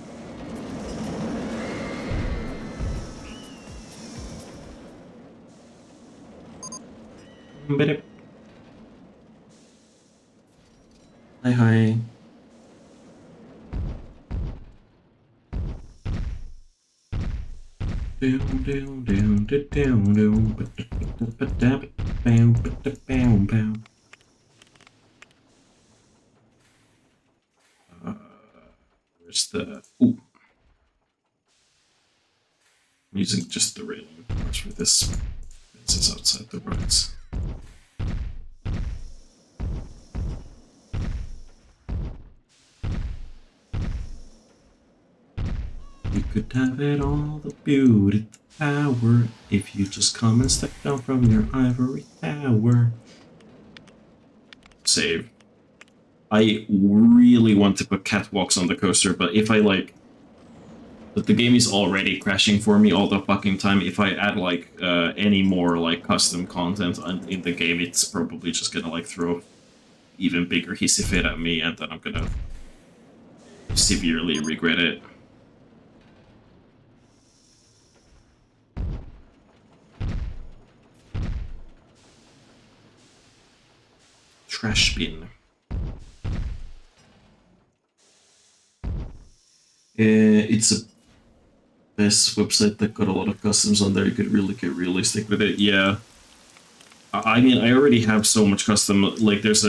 Hi, hi. Where's the... Ooh. I'm using just the railing parts for this. This is outside the roads. You could have it all, the beauty, the power, if you just come and step down from your ivory tower. Save. I really want to put catwalks on the coaster, but if I like... But the game is already crashing for me all the fucking time. If I add like any more like custom content in the game, it's probably just gonna like throw even bigger hissy fit at me, and then I'm gonna severely regret it. Trash bin. It's a best website that got a lot of customs on there. You could really get realistic with it. Yeah. I mean, I already have so much custom, like there's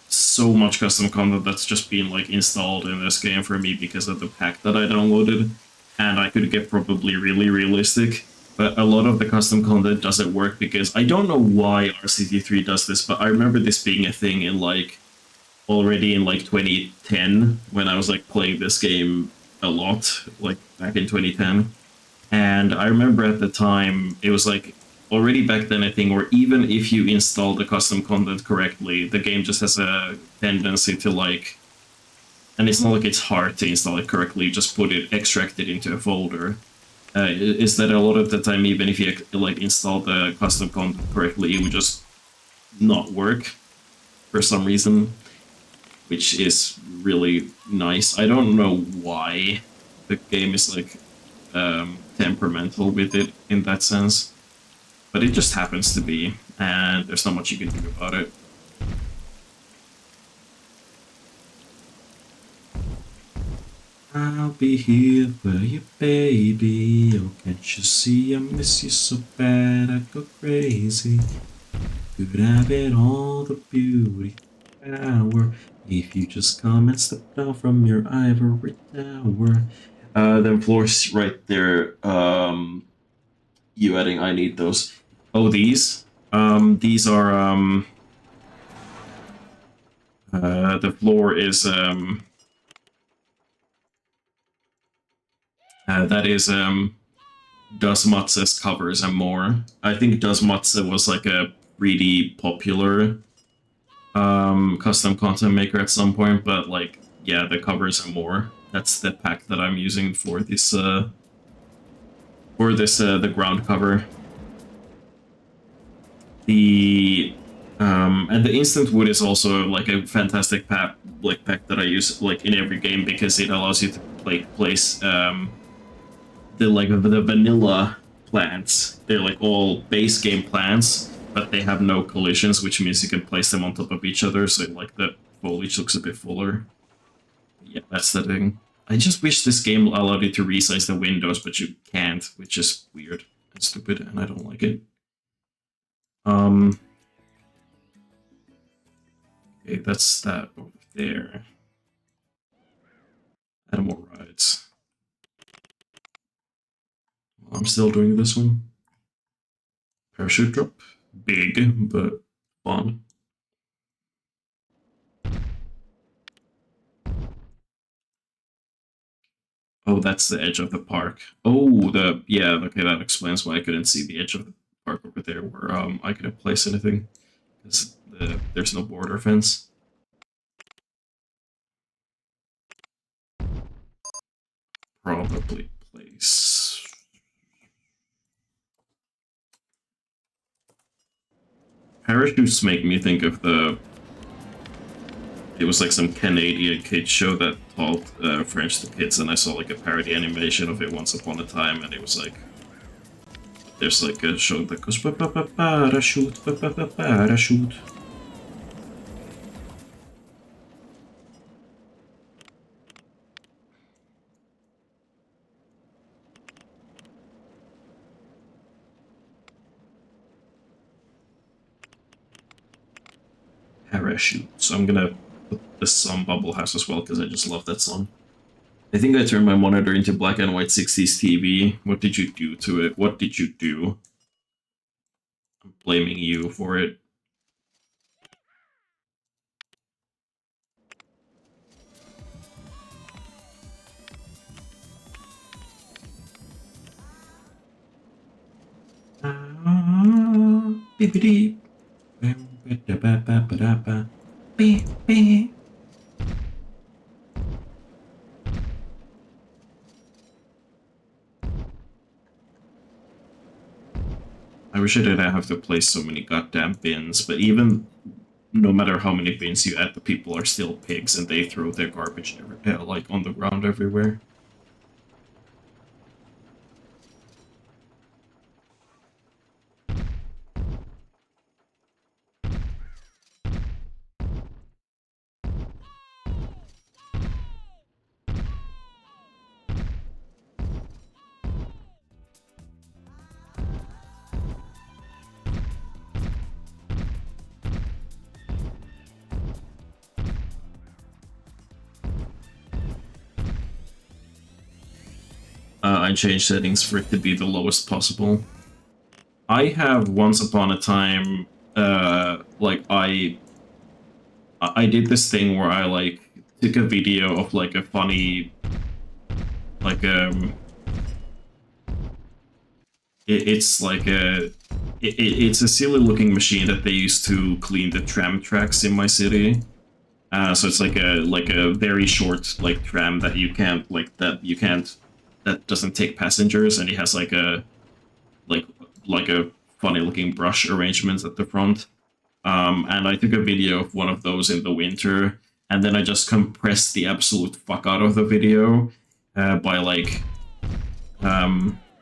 so much custom content that's just been like installed in this game for me because of the pack that I downloaded, and I could get probably really realistic, but a lot of the custom content doesn't work because I don't know why RCT3 does this, but I remember this being a thing in like already in like 2010 when I was like playing this game a lot, like back in 2010. And I remember at the time, it was like already back then a thing where even if you install the custom content correctly, the game just has a tendency to like, and it's not like it's hard to install it correctly, you just extract it into a folder. Is that a lot of the time, even if you like install the custom content correctly, it would just not work for some reason, which is really nice. I don't know why the game is like temperamental with it in that sense, but it just happens to be, and there's not much you can do about it. I'll be here for you, baby. Oh, can't you see I miss you so bad I go crazy? Could have it all, the beauty, power, if you just come and step down from your ivory tower. Then floors right there. You adding, I need those. Oh, these? These are, The floor is that is Dusmatze's covers and more. I think Dusmatze was like a really popular custom content maker at some point, but like yeah, the covers and more. That's the pack that I'm using for this the ground cover. The and the instant wood is also like a fantastic pack that I use like in every game because it allows you to place the vanilla plants. They're like all base game plants, but they have no collisions, which means you can place them on top of each other, so like the foliage looks a bit fuller. Yeah, that's the thing. I just wish this game allowed you to resize the windows, but you can't, which is weird and stupid, and I don't like it. Okay, that's that over there. Add more rides. Well, I'm still doing this one. Parachute drop. Big, but fun. Oh, that's the edge of the park. Oh, yeah, okay, that explains why I couldn't see the edge of the park over there where I couldn't place anything. Because there's no border fence. Probably place. Parachutes make me think of it was like some Canadian kid show that taught French to kids, and I saw like a parody animation of it once upon a time, and it was like there's like a show that goes parachute, parachute. Parachute. So I'm gonna put this song Bubble House as well because I just love that song. I think I turned my monitor into black and white 60s TV. What did you do to it? What did you do? I'm blaming you for it. Beep. I wish I didn't have to place so many goddamn bins, but even no matter how many bins you add, the people are still pigs and they throw their garbage like on the ground everywhere. I changed settings for it to be the lowest possible. I have once upon a time, like I did this thing where I like took a video of like a funny, like it's like it's a silly looking machine that they use to clean the tram tracks in my city. So it's like a very short like tram that you can't that doesn't take passengers, and it has like like a funny looking brush arrangement at the front. And I took a video of one of those in the winter, and then I just compressed the absolute fuck out of the video by like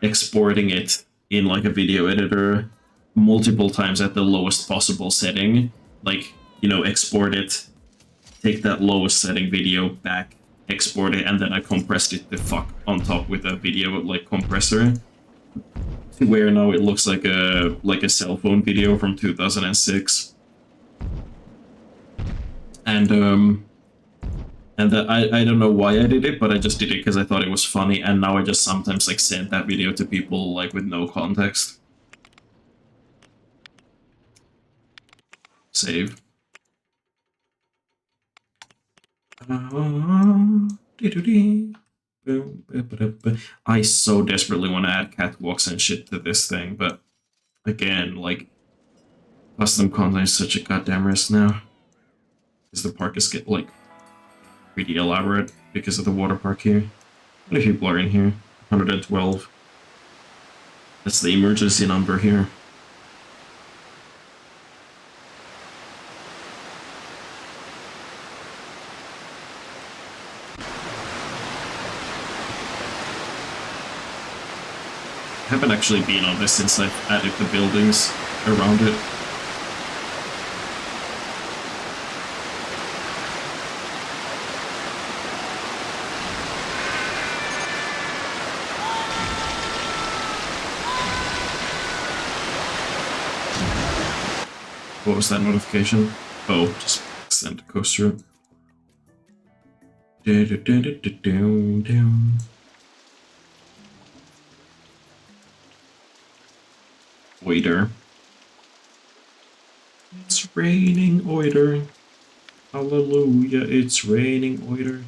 exporting it in like a video editor multiple times at the lowest possible setting. Like, you know, export it, take that lowest setting video back, export it, and then I compressed it the fuck on top with a video like compressor to where now it looks like a cell phone video from 2006. And I don't know why I did it, but I just did it because I thought it was funny, and now I just sometimes like send that video to people like with no context. Save. I so desperately want to add catwalks and shit to this thing, but again, like, custom content is such a goddamn risk now. Because the park is get like pretty elaborate because of the water park here. How many people are in here? 112. That's the emergency number here. I haven't actually been on this since I've added the buildings around it. What was that notification? Oh, just extend the coaster. Oiter. It's raining oiter. Hallelujah, it's raining oiter.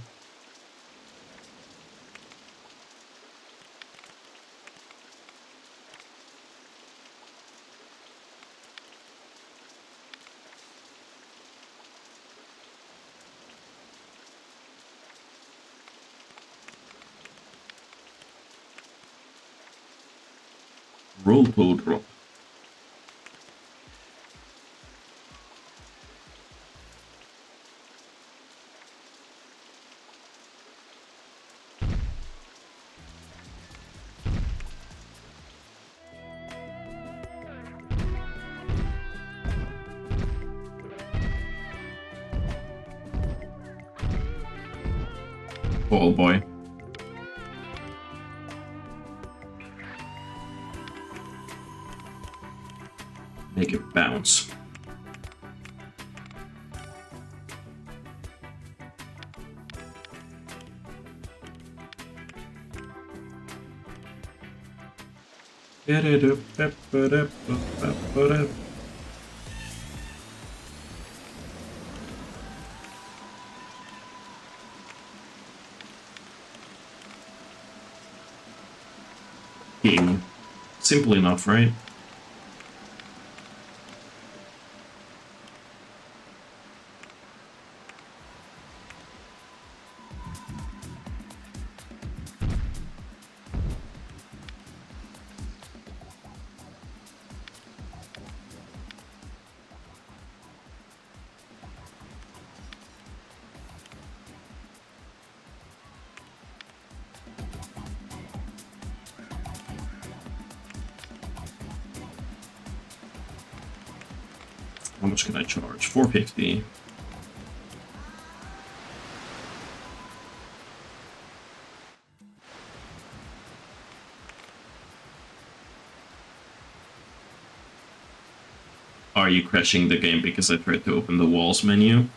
Roll drop. Ball boy. Make it bounce. King. Simple enough, right? How much can I charge? 450. Are you crashing the game because I tried to open the walls menu?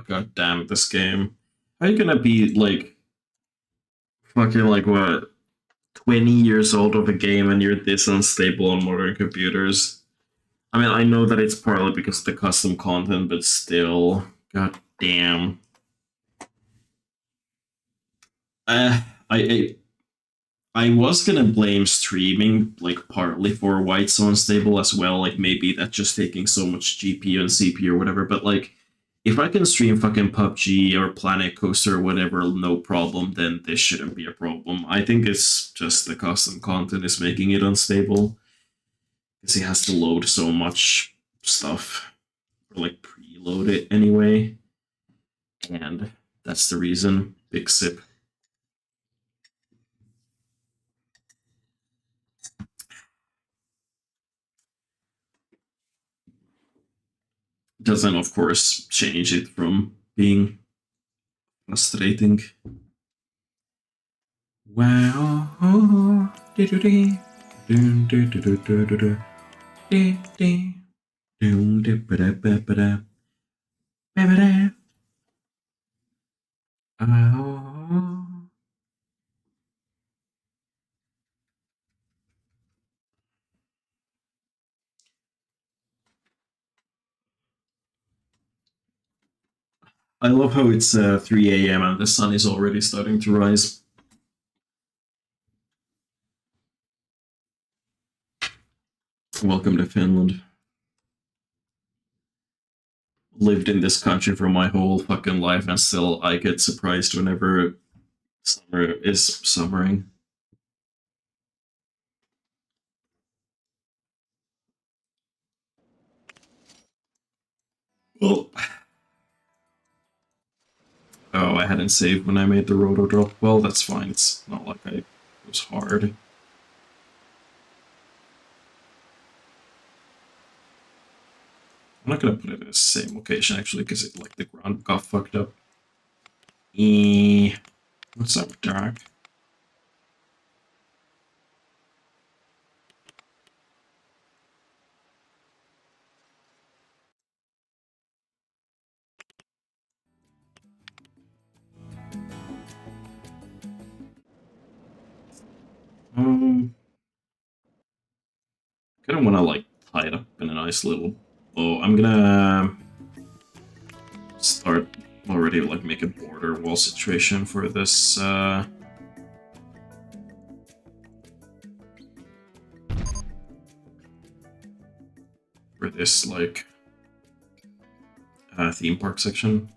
God damn this game. How are you gonna be like fucking like what 20 years old of a game and you're this unstable on modern computers? I mean, I know that it's partly because of the custom content, but still, god damn. Uh, I I was gonna blame streaming like partly for why it's so unstable as well. Like maybe that's just taking so much GPU and CPU or whatever. But like, if I can stream fucking PUBG or Planet Coaster or whatever, no problem, then this shouldn't be a problem. I think it's just the custom content is making it unstable because it has to load so much stuff or like preload it anyway, and that's the reason. Big sip. Doesn't of course change it from being frustrating. Wow. I love how it's 3 a.m. and the sun is already starting to rise. Welcome to Finland. Lived in this country for my whole fucking life, and still I get surprised whenever summer is summering. Well, oh, I hadn't saved when I made the roto drop. Well, that's fine. It's not like it was hard. I'm not gonna put it in the same location actually, because it like the ground got fucked up. What's up, Doc? Kind of want to like tie it up in a nice little bow. I'm gonna start already like make a border wall situation for this. For this like theme park section.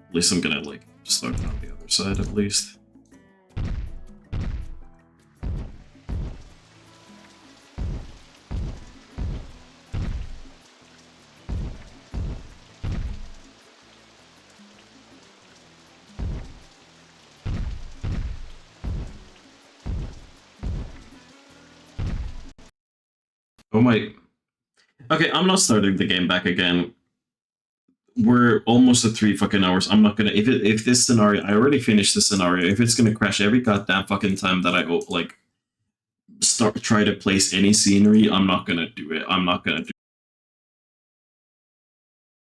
At least I'm gonna like start on the other side at least. Oh my. Okay, I'm not starting the game back again. We're almost at 3 fucking hours. I'm not gonna if this scenario, I already finished the scenario. If it's gonna crash every goddamn fucking time that I go like try to place any scenery, I'm not gonna do it. I'm not gonna